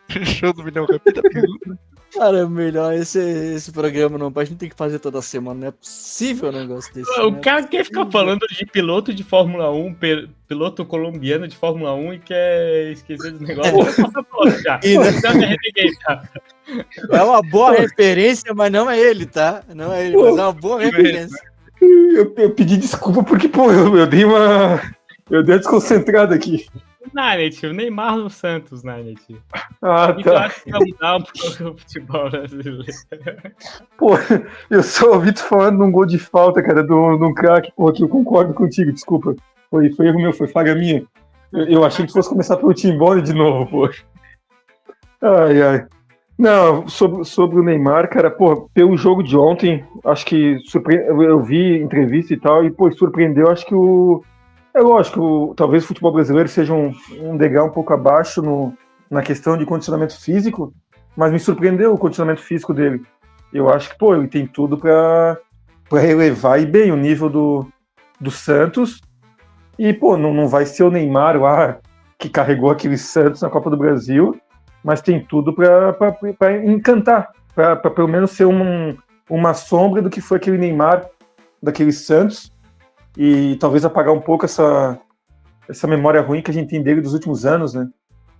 Show do milhão, repita a pergunta. Cara, é melhor esse programa não. A gente tem que fazer toda semana, não é possível um negócio desse. O cara quer ficar falando de piloto de Fórmula 1, piloto colombiano de Fórmula 1 e quer esquecer dos negócios. É uma boa referência, mas não é ele, tá? Não é ele, mas é uma boa referência. Eu pedi desculpa porque, eu dei uma desconcentrada aqui. Nanet, o Neymar no Santos, Nanet. Tá. Tu acha que vai mudar um pouco o futebol brasileiro? Eu só ouvi tu falando num gol de falta, cara, de um craque, que eu concordo contigo, desculpa. Foi erro meu, foi falha minha. Eu achei que tu fosse começar pelo Timbone de novo, Ai. Não, sobre o Neymar, cara, pelo jogo de ontem, acho que eu vi entrevista e tal, e, surpreendeu, acho que é lógico, talvez o futebol brasileiro seja um degrau um pouco abaixo na questão de condicionamento físico, mas me surpreendeu o condicionamento físico dele. Eu acho que, ele tem tudo para relevar e bem o nível do Santos, e, não vai ser o Neymar lá que carregou aquele Santos na Copa do Brasil, mas tem tudo para encantar, para pelo menos ser uma sombra do que foi aquele Neymar daquele Santos, e talvez apagar um pouco essa memória ruim que a gente tem dele dos últimos anos, né?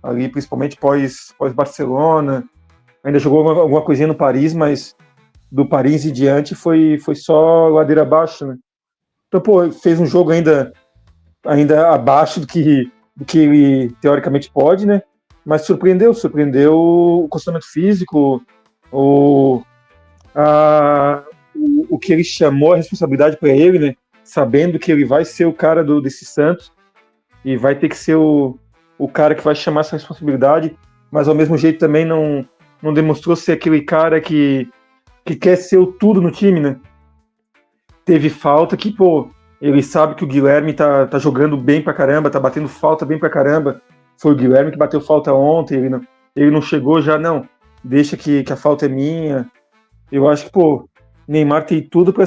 Ali, principalmente pós-Barcelona, ainda jogou alguma coisinha no Paris, mas do Paris em diante foi só ladeira abaixo, né? Então, pô, fez um jogo ainda abaixo do que ele teoricamente pode, né? Mas surpreendeu o condicionamento físico, o que ele chamou a responsabilidade para ele, né? Sabendo que ele vai ser o cara desse Santos e vai ter que ser o cara que vai chamar essa responsabilidade, mas ao mesmo jeito também não demonstrou ser aquele cara que quer ser o tudo no time, né? Teve falta que, pô, ele sabe que o Guilherme tá jogando bem pra caramba, tá batendo falta bem pra caramba. Foi o Guilherme que bateu falta ontem, ele não chegou já, não. Deixa que a falta é minha. Eu acho que, pô, Neymar tem tudo pra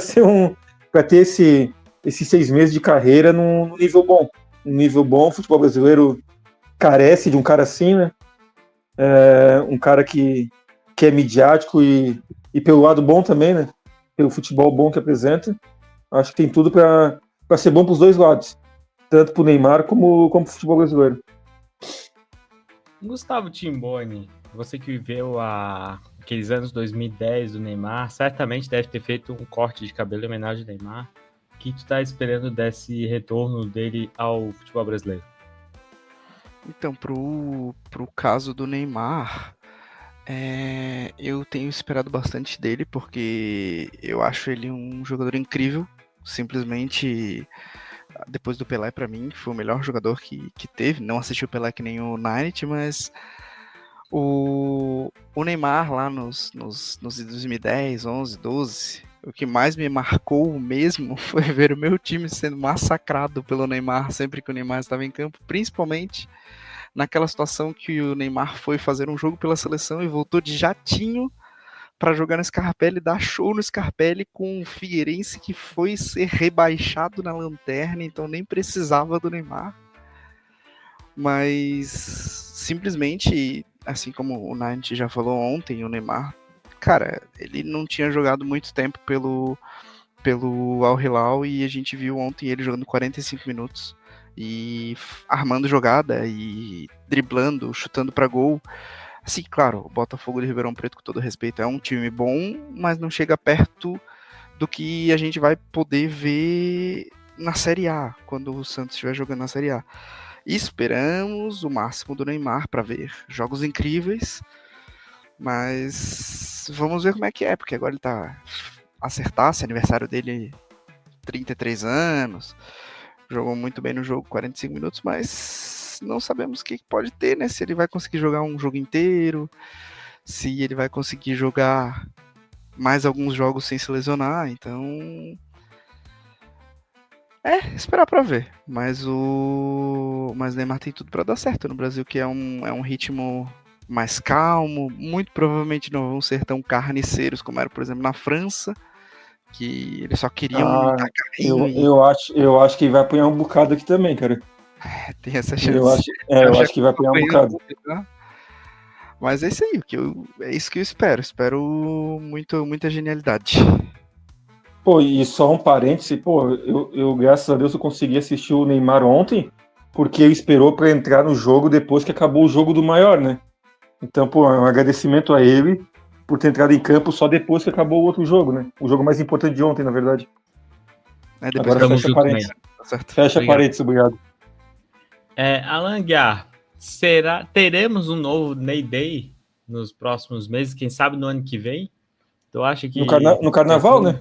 ter esses 6 meses de carreira num nível bom. Um nível bom, o futebol brasileiro carece de um cara assim, né? Um cara que é midiático e pelo lado bom também, né? Pelo futebol bom que apresenta. Acho que tem tudo para ser bom para os dois lados. Tanto para o Neymar como para o futebol brasileiro. Gustavo Timboni, você que viveu aqueles anos 2010 do Neymar, certamente deve ter feito um corte de cabelo em homenagem ao Neymar. O que tu está esperando desse retorno dele ao futebol brasileiro? Então, pro caso do Neymar, eu tenho esperado bastante dele, porque eu acho ele um jogador incrível. Simplesmente, depois do Pelé, para mim, foi o melhor jogador que teve. Não assisti o Pelé que nem o Ninety, mas o Neymar lá nos 2010, 11, 12, o que mais me marcou mesmo foi ver o meu time sendo massacrado pelo Neymar sempre que o Neymar estava em campo, principalmente naquela situação que o Neymar foi fazer um jogo pela seleção e voltou de jatinho para jogar no Scarpelli, dar show no Scarpelli com o Figueirense que foi ser rebaixado na lanterna, então nem precisava do Neymar. Mas simplesmente, assim como o Nantes já falou ontem, o Neymar, cara, ele não tinha jogado muito tempo pelo Al Hilal e a gente viu ontem ele jogando 45 minutos e armando jogada e driblando, chutando para gol. Assim, claro, o Botafogo de Ribeirão Preto, com todo respeito, é um time bom, mas não chega perto do que a gente vai poder ver na Série A, quando o Santos estiver jogando na Série A. E esperamos o máximo do Neymar para ver jogos incríveis, mas vamos ver como é que é, porque agora ele tá acertar-se, aniversário dele, 33 anos, jogou muito bem no jogo, 45 minutos, mas não sabemos o que pode ter, né? Se ele vai conseguir jogar um jogo inteiro, se ele vai conseguir jogar mais alguns jogos sem se lesionar, então esperar pra ver. Mas o Neymar tem tudo pra dar certo no Brasil, que é um ritmo mais calmo, muito provavelmente não vão ser tão carniceiros como era, por exemplo, na França, que eles só queriam dar carrinho. Eu acho que vai apanhar um bocado aqui também, cara. Tem essa chance. Eu acho que vai apanhar um bocado. Mas é isso aí, é isso que eu espero. Espero muita genialidade. Pô, e só um parêntese, pô, eu graças a Deus eu consegui assistir o Neymar ontem, porque ele esperou para entrar no jogo depois que acabou o jogo do maior, né? Então, pô, um agradecimento a ele por ter entrado em campo só depois que acabou o outro jogo, né? O jogo mais importante de ontem, na verdade. Agora fecha parênteses. Fecha parênteses, obrigado. Alan Guiar, teremos um novo Ney Day nos próximos meses, quem sabe no ano que vem? Tu acha que no carnaval, né?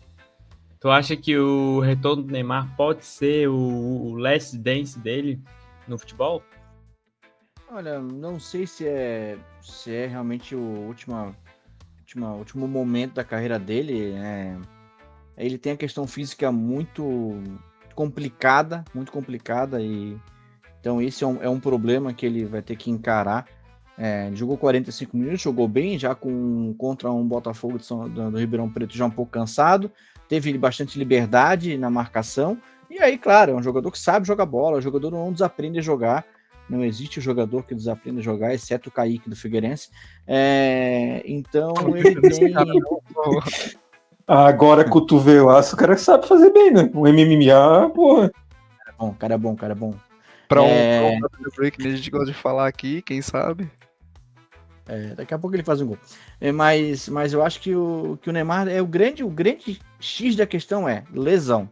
Tu acha que o retorno do Neymar pode ser o last dance dele no futebol? Olha, não sei se é realmente o último momento da carreira dele. Ele tem a questão física muito complicada, e então esse é um problema que ele vai ter que encarar. Ele jogou 45 minutos, jogou bem, já contra um Botafogo do Ribeirão Preto já um pouco cansado, teve bastante liberdade na marcação, e aí, claro, é um jogador que sabe jogar bola, o jogador não desaprende a jogar, não existe jogador que desaprenda a jogar, exceto o Kaique do Figueirense, então ele tem... Agora, cotovelaço, o cara sabe fazer bem, né? O MMA, porra. Cara é bom. Pra um WWE que a gente gosta de falar aqui, quem sabe? Daqui a pouco ele faz um gol. Mas eu acho que o Neymar é o grande X da questão é lesão.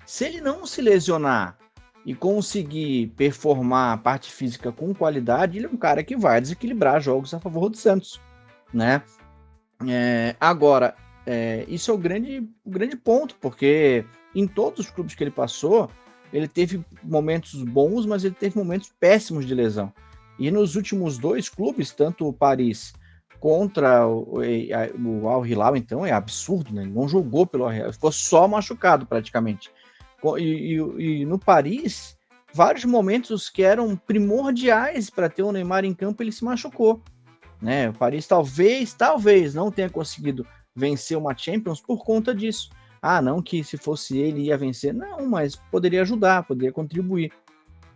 Se ele não se lesionar e conseguir performar a parte física com qualidade, ele é um cara que vai desequilibrar jogos a favor do Santos, né? Agora, isso é o grande ponto, porque em todos os clubes que ele passou, ele teve momentos bons, mas ele teve momentos péssimos de lesão. E nos últimos 2 clubes, tanto o Paris contra o Al Hilal, então é absurdo, né? Ele não jogou pelo Al Hilal, ficou só machucado praticamente. E no Paris, vários momentos que eram primordiais para ter o Neymar em campo, ele se machucou. Né? O Paris talvez não tenha conseguido vencer uma Champions por conta disso. Não que se fosse ele ia vencer, não, mas poderia ajudar, poderia contribuir,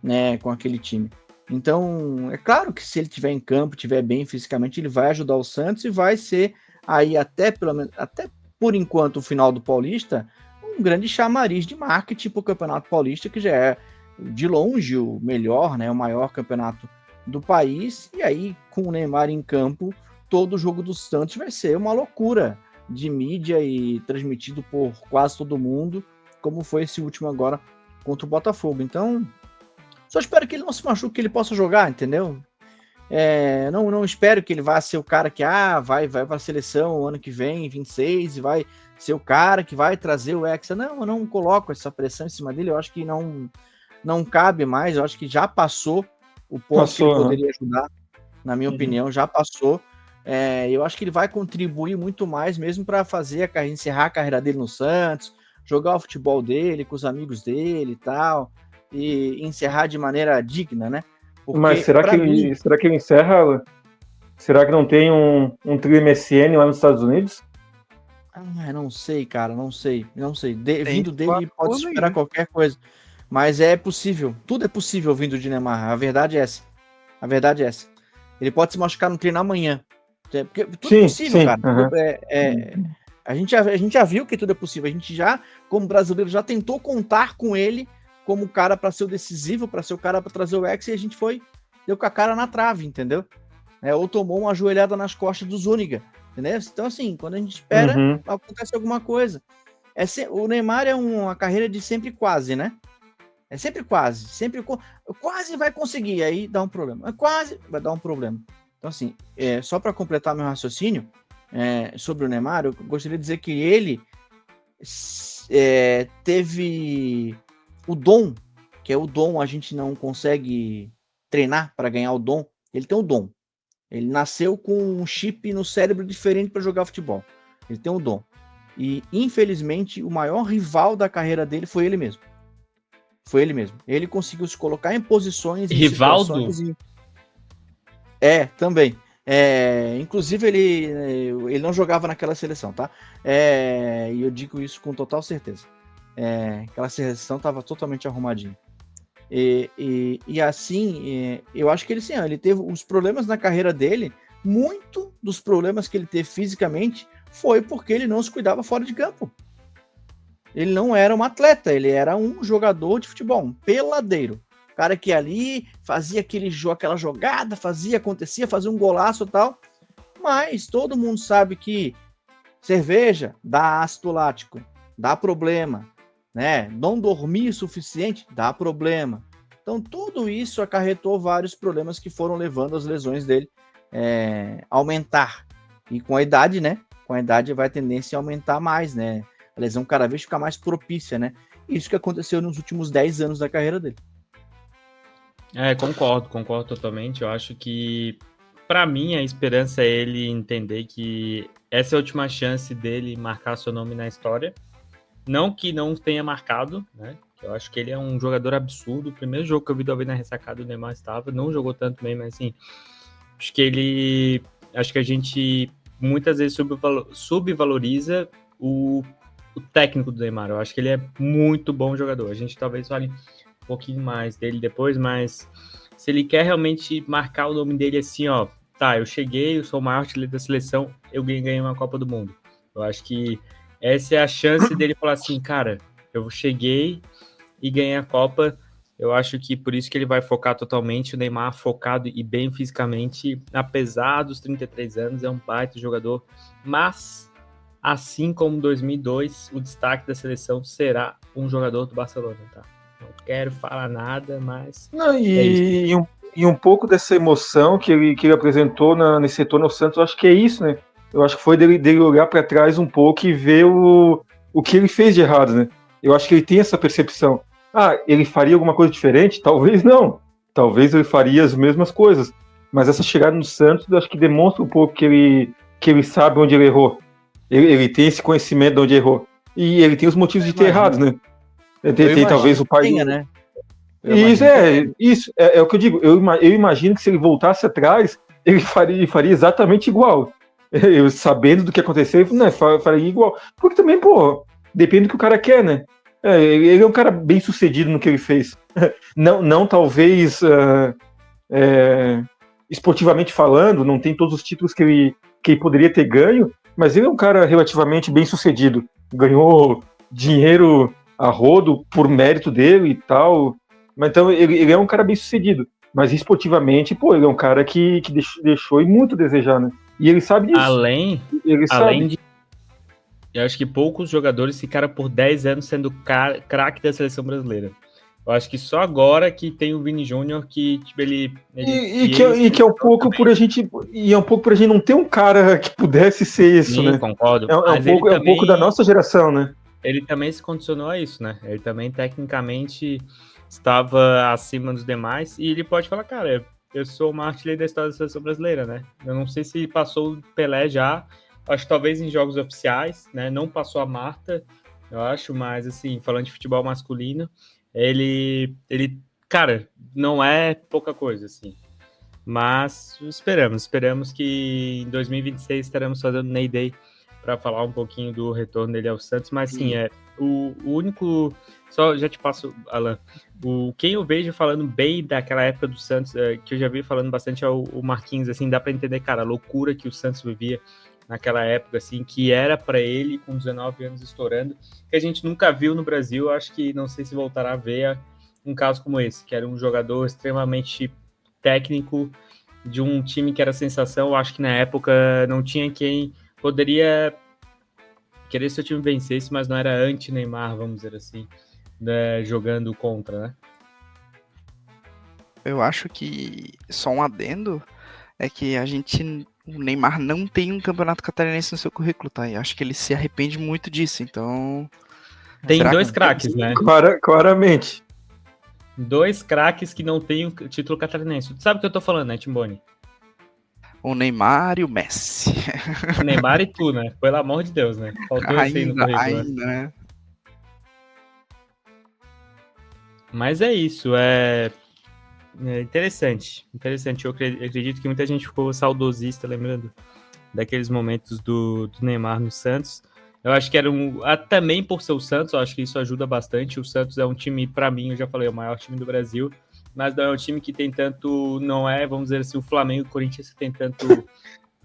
né, com aquele time. Então, é claro que se ele estiver em campo, estiver bem fisicamente, ele vai ajudar o Santos e vai ser aí até por enquanto o final do Paulista, um grande chamariz de marketing para o Campeonato Paulista, que já é de longe o melhor, né, o maior campeonato do país. E aí, com o Neymar em campo, todo o jogo do Santos vai ser uma loucura de mídia e transmitido por quase todo mundo, como foi esse último agora contra o Botafogo. Então, só espero que ele não se machuque, que ele possa jogar, entendeu? Não espero que ele vá ser o cara que vai para a seleção ano que vem, 26, e vai ser o cara que vai trazer o Hexa. Não, eu não coloco essa pressão em cima dele, eu acho que não cabe mais, eu acho que já passou o ponto que ele poderia ajudar, na minha opinião, já passou. Eu acho que ele vai contribuir muito mais mesmo para encerrar a carreira dele no Santos, jogar o futebol dele com os amigos dele e tal, e encerrar de maneira digna, né? Porque, mas será que ele encerra, Alan? Será que não tem um trio MSN lá nos Estados Unidos? Não sei, cara, não sei. Vindo dele pode esperar qualquer coisa. Mas é possível, tudo é possível vindo de Neymar. A verdade é essa. Ele pode se machucar no treino amanhã. Porque tudo é possível, cara. Uhum. A gente já viu que tudo é possível. A gente já, como brasileiro, já tentou contar com ele como o cara para ser o decisivo, para ser o cara para trazer o Hexa, e a gente deu com a cara na trave, entendeu? Ou tomou uma joelhada nas costas do Zúñiga, entendeu? Então, assim, quando a gente espera, acontece alguma coisa. O Neymar é uma carreira de sempre quase, né? É sempre quase vai conseguir, aí dá um problema. Quase vai dar um problema. Então, assim, só para completar meu raciocínio sobre o Neymar, eu gostaria de dizer que ele teve o dom, que é o dom, a gente não consegue treinar para ganhar o dom. Ele tem o dom. Ele nasceu com um chip no cérebro diferente para jogar futebol. Ele tem o dom. E, infelizmente, o maior rival da carreira dele foi ele mesmo. Ele conseguiu se colocar em posições... Rivaldo? Também. Inclusive, ele não jogava naquela seleção, tá? E eu digo isso com total certeza. Aquela seleção estava totalmente arrumadinha. E assim, eu acho que ele teve os problemas na carreira dele, muito dos problemas que ele teve fisicamente foi porque ele não se cuidava fora de campo. Ele não era um atleta, ele era um jogador de futebol, um peladeiro. Cara que ali fazia aquela jogada, acontecia, fazia um golaço e tal. Mas todo mundo sabe que cerveja dá ácido lático, dá problema, né? Não dormir o suficiente dá problema. Então tudo isso acarretou vários problemas que foram levando as lesões dele a aumentar. E com a idade, né? Com a idade vai a tendência a aumentar mais, né? A lesão cada vez fica mais propícia, né? Isso que aconteceu nos últimos 10 anos da carreira dele. Concordo totalmente. Eu acho que, para mim, a esperança é ele entender que essa é a última chance dele marcar seu nome na história. Não que não tenha marcado, né? Eu acho que ele é um jogador absurdo. O primeiro jogo que eu vi do na ressacada, o Neymar estava. Não jogou tanto bem, mas assim, acho que a gente muitas vezes subvaloriza o técnico do Neymar. Eu acho que ele é muito bom jogador. A gente talvez fale um pouquinho mais dele depois, mas se ele quer realmente marcar o nome dele assim, eu cheguei, eu sou o maior artilheiro da seleção, eu ganhei uma Copa do Mundo. Eu acho que essa é a chance dele falar assim, cara, eu cheguei e ganhei a Copa. Eu acho que por isso que ele vai focar totalmente. O Neymar focado e bem fisicamente, apesar dos 33 anos, é um baita jogador. Mas, assim como 2002, o destaque da seleção será um jogador do Barcelona, tá? Não quero falar nada, mas Não, é isso. e um pouco dessa emoção que ele apresentou nesse retorno ao Santos, eu acho que é isso, né? Eu acho que foi dele olhar para trás um pouco e ver o que ele fez de errado, né? Eu acho que ele tem essa percepção. Ah, ele faria alguma coisa diferente? Talvez não. Talvez ele faria as mesmas coisas. Mas essa chegada no Santos, eu acho que demonstra um pouco que ele sabe onde ele errou. Ele tem esse conhecimento de onde errou. E ele tem os motivos de ter errado, né? Tem talvez o pai tenha, do... né? Isso é o que eu digo. Eu imagino que se ele voltasse atrás, ele faria exatamente igual. Eu, sabendo do que aconteceu, né, faria igual. Porque também, pô, depende do que o cara quer, né? Ele é um cara bem sucedido no que ele fez. Não talvez esportivamente falando, não tem todos os títulos que ele poderia ter ganho, mas ele é um cara relativamente bem sucedido. Ganhou dinheiro a rodo por mérito dele e tal. Mas então ele é um cara bem sucedido. Mas esportivamente, pô, ele é um cara que deixou muito a desejar, né? E ele sabe disso. Além sabe. de... Eu acho que poucos jogadores ficaram por 10 anos sendo craque da seleção brasileira. Eu acho que só agora que tem o Vini Júnior que tipo, ele que é um pouco por a gente. E é um pouco por a gente não ter um cara que pudesse ser isso, sim, né? Concordo. Um pouco da nossa geração, né? Ele também se condicionou a isso, né? Ele também, tecnicamente, estava acima dos demais. E ele pode falar, cara, eu sou uma artilheiro da história da seleção brasileira, né? Eu não sei se passou o Pelé já. Acho que talvez em jogos oficiais, né? Não passou a Marta, eu acho. Mas, assim, falando de futebol masculino, ele cara, não é pouca coisa, assim. Mas esperamos que em 2026 estaremos fazendo Ney Day para falar um pouquinho do retorno dele ao Santos, mas sim, o único, só já te passo, Alan, quem eu vejo falando bem daquela época do Santos, que eu já vi falando bastante é o Marquinhos, assim, dá para entender, cara, a loucura que o Santos vivia naquela época, assim, que era para ele, com 19 anos estourando, que a gente nunca viu no Brasil, acho que não sei se voltará a ver um caso como esse, que era um jogador extremamente técnico de um time que era sensação. Eu acho que na época não tinha quem poderia querer se o time vencesse, mas não era anti-Neymar, vamos dizer assim, né, jogando contra, né? Eu acho que só um adendo é que o Neymar não tem um campeonato catarinense no seu currículo, tá? E acho que ele se arrepende muito disso, então... Tem dois craques, né? Claramente. 2 craques que não têm o título catarinense. Tu sabe o que eu tô falando, né, Timboni? O Neymar e o Messi. O Neymar e tu, né? Pelo amor de Deus, né? Faltou esse aí no currículo. Né? Mas é isso, é interessante. Eu acredito que muita gente ficou saudosista, lembrando daqueles momentos do Neymar no Santos. Eu acho que era também por ser o Santos, eu acho que isso ajuda bastante. O Santos é um time, para mim, eu já falei, é o maior time do Brasil, mas não é um time que tem tanto, não é, vamos dizer assim, o Flamengo e o Corinthians que tem tanto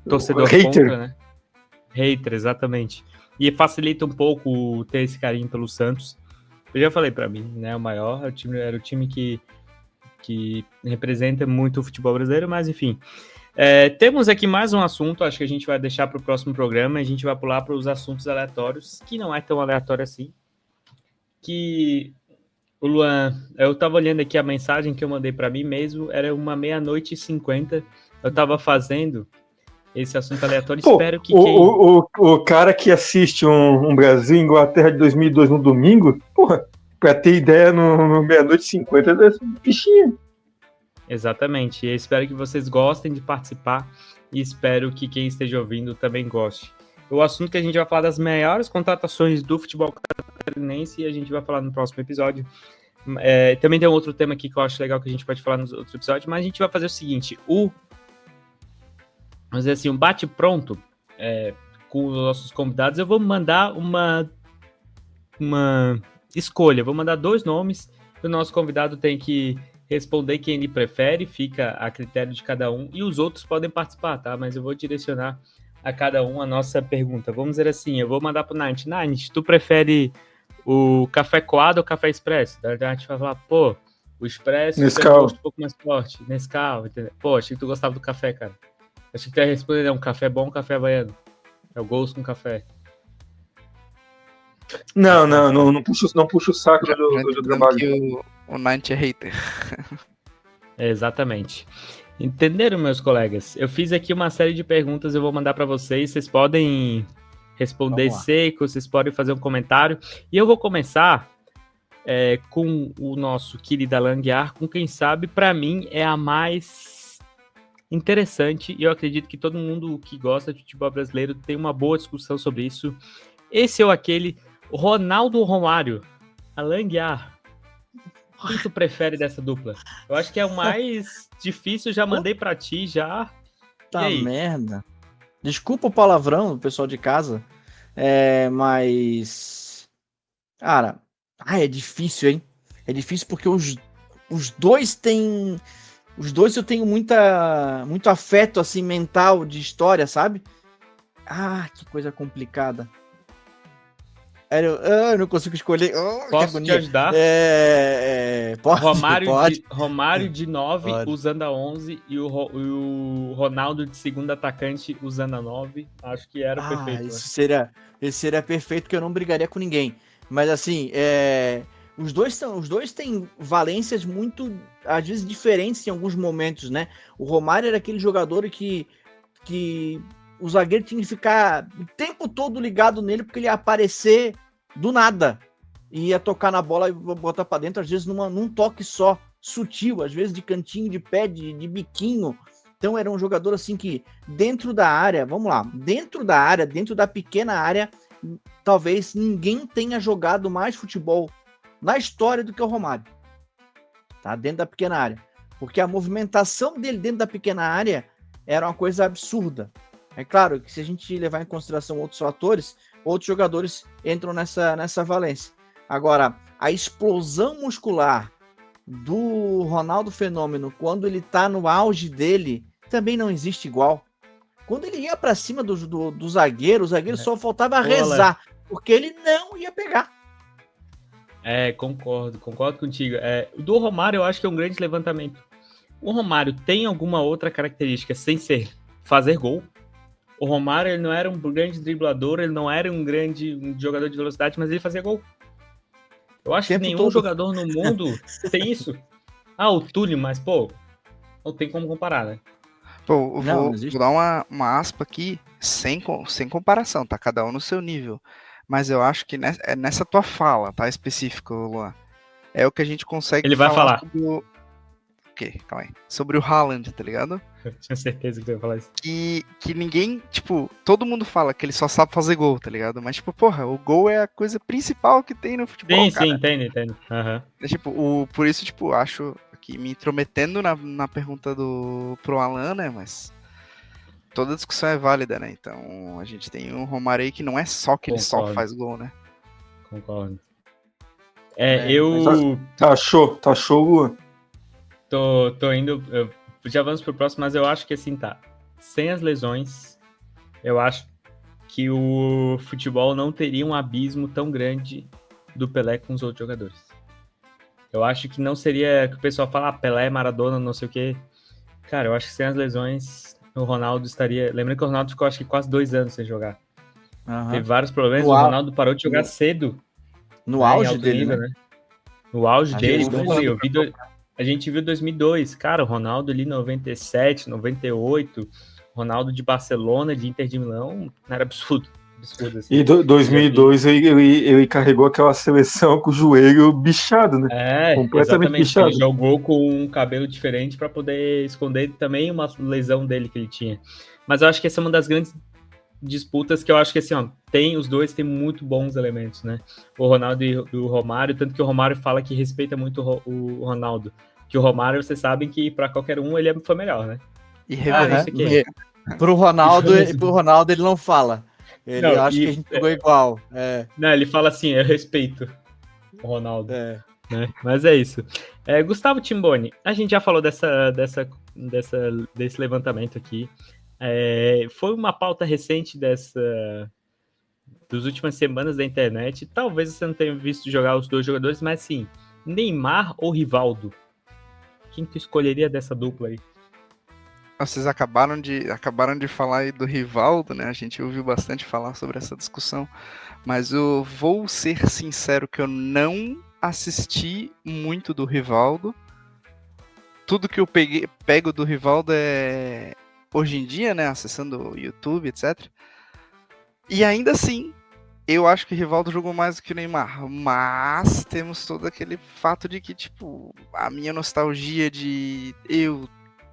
torcedor contra, né? Hater, exatamente. E facilita um pouco ter esse carinho pelo Santos. Eu já falei para mim, né? O maior era o time que representa muito o futebol brasileiro, mas enfim. Temos aqui mais um assunto, acho que a gente vai deixar para o próximo programa, a gente vai pular para os assuntos aleatórios, que não é tão aleatório assim. Que o Luan, eu estava olhando aqui a mensagem que eu mandei para mim mesmo, era uma 00:50, eu estava fazendo esse assunto aleatório, espero que o cara que assiste um Brasil e Inglaterra de 2002 no domingo, porra, pra ter ideia, no 00:50 é bichinho. Exatamente, eu espero que vocês gostem de participar e espero que quem esteja ouvindo também goste. O assunto que a gente vai falar das maiores contratações do futebol catarinense e a gente vai falar no próximo episódio. Também tem um outro tema aqui que eu acho legal que a gente pode falar nos outros episódios, mas a gente vai fazer o seguinte, vamos dizer assim, um bate-pronto com os nossos convidados. Eu vou mandar uma escolha, vou mandar 2 nomes, o nosso convidado tem que responder quem ele prefere, fica a critério de cada um, e os outros podem participar, tá? Mas eu vou direcionar a cada um a nossa pergunta. Vamos dizer assim, eu vou mandar pro Nant. Nant, tu prefere o café coado ou café expresso? Daí a gente vai falar, pô, o expresso tem um Nescau. gosto um pouco mais forte. Nescau, entendeu? Pô, achei que tu gostava do café, cara. Achei que tu ia responder, um café bom, um café havaiano. É o gosto com café. Não puxa o saco Já do dizendo trabalho. que o Nant é hater. É, exatamente. Entenderam, meus colegas? Eu fiz aqui uma série de perguntas, eu vou mandar para vocês. Vocês podem responder Vamos lá. seco, vocês podem fazer um comentário. E eu vou começar com o nosso querido Alan Guiar, com quem sabe, para mim, é a mais interessante. E eu acredito que todo mundo que gosta de futebol brasileiro tem uma boa discussão sobre isso. Esse ou aquele, Ronaldo ou Romário? Alan Guiar. Quem tu prefere dessa dupla? Eu acho que é o mais difícil, já mandei pra ti, já. Tá E aí? merda. Desculpa o palavrão do pessoal de casa, mas... Cara, é difícil, hein? É difícil porque os dois têm... Os dois eu tenho muito afeto, assim, mental, de história, sabe? Ah, que coisa complicada. Eu não consigo escolher. Oh, Posso te ajudar? Pode, Romário de 9 Pode. usando a 11 e o Ronaldo de segundo atacante usando a 9. Acho que era perfeito. Esse seria perfeito, que eu não brigaria com ninguém. Mas assim, os dois têm valências muito, às vezes, diferentes em alguns momentos, né? O Romário era aquele jogador que o zagueiro tinha que ficar o tempo todo ligado nele, porque ele ia aparecer do nada. E ia tocar na bola e botar pra dentro, às vezes num toque só, sutil, às vezes de cantinho de pé, de biquinho. Então era um jogador assim que dentro da área, vamos lá, dentro da pequena área, talvez ninguém tenha jogado mais futebol na história do que o Romário. Tá? Dentro da pequena área. Porque a movimentação dele dentro da pequena área era uma coisa absurda. É claro que se a gente levar em consideração outros fatores, outros jogadores entram nessa valência. Agora, a explosão muscular do Ronaldo Fenômeno, quando ele tá no auge dele, também não existe igual. Quando ele ia para cima do zagueiro, o zagueiro só faltava rezar, porque ele não ia pegar. Concordo contigo. O do Romário eu acho que é um grande levantamento. O Romário tem alguma outra característica sem ser fazer gol? O Romário ele não era um grande driblador, ele não era um jogador de velocidade, mas ele fazia gol. Eu acho que nenhum jogador no mundo tem isso. O Túlio, mas, pô, não tem como comparar, né? Pô, vou dar uma aspa aqui, sem comparação, tá? Cada um no seu nível. Mas eu acho que nessa tua fala, tá? Específico, Luan. É o que a gente consegue Ele vai falar. sobre o... Calma aí. Sobre o Haaland, tá ligado? Eu tinha certeza que tu ia falar isso. Que ninguém, tipo, todo mundo fala que ele só sabe fazer gol, tá ligado? Mas, tipo, porra, o gol é a coisa principal que tem no futebol, cara. Sim, entendo. Uhum. Por isso, tipo, acho que me intrometendo na pergunta pro Alan, né, mas toda discussão é válida, né? Então, a gente tem um Romário aí que não é só que ele só faz gol, né? Concordo. Tá show, Luan. Tô indo... Já vamos pro próximo, mas eu acho que assim, tá. Sem as lesões, eu acho que o futebol não teria um abismo tão grande do Pelé com os outros jogadores. Eu acho que não seria que o pessoal fala Pelé, Maradona, não sei o quê. Cara, eu acho que sem as lesões, o Ronaldo estaria... Lembrando que o Ronaldo ficou, acho que quase 2 anos sem jogar. Uhum. Teve vários problemas, o Ronaldo parou de jogar cedo. No auge dele, nível, né? No auge dele, a gente viu 2002, cara, o Ronaldo ali 97, 98, Ronaldo de Barcelona, de Inter de Milão, era absurdo assim. E 2002 ele carregou aquela seleção com o joelho bichado, né? Completamente bichado. Ele jogou com um cabelo diferente para poder esconder também uma lesão dele que ele tinha. Mas eu acho que essa é uma das grandes disputas que eu acho que assim, ó, os dois têm muito bons elementos, né? O Ronaldo e o Romário, tanto que o Romário fala que respeita muito o Ronaldo. Que o Romário, vocês sabem que para qualquer um ele foi melhor, né? Pro Ronaldo ele não fala. Ele acha que a gente jogou igual. Não, ele fala assim, eu respeito o Ronaldo. Né? Mas é isso. Gustavo Timboni, a gente já falou desse levantamento aqui. Foi uma pauta recente das últimas semanas da internet. Talvez você não tenha visto jogar os dois jogadores, mas sim, Neymar ou Rivaldo? Quem tu escolheria dessa dupla aí? Vocês acabaram de falar aí do Rivaldo, né? A gente ouviu bastante falar sobre essa discussão, mas eu vou ser sincero que eu não assisti muito do Rivaldo. Tudo que eu pego do Rivaldo é hoje em dia, né? Acessando o YouTube, etc. E ainda assim, eu acho que o Rivaldo jogou mais do que o Neymar, mas temos todo aquele fato de que, tipo, a minha nostalgia de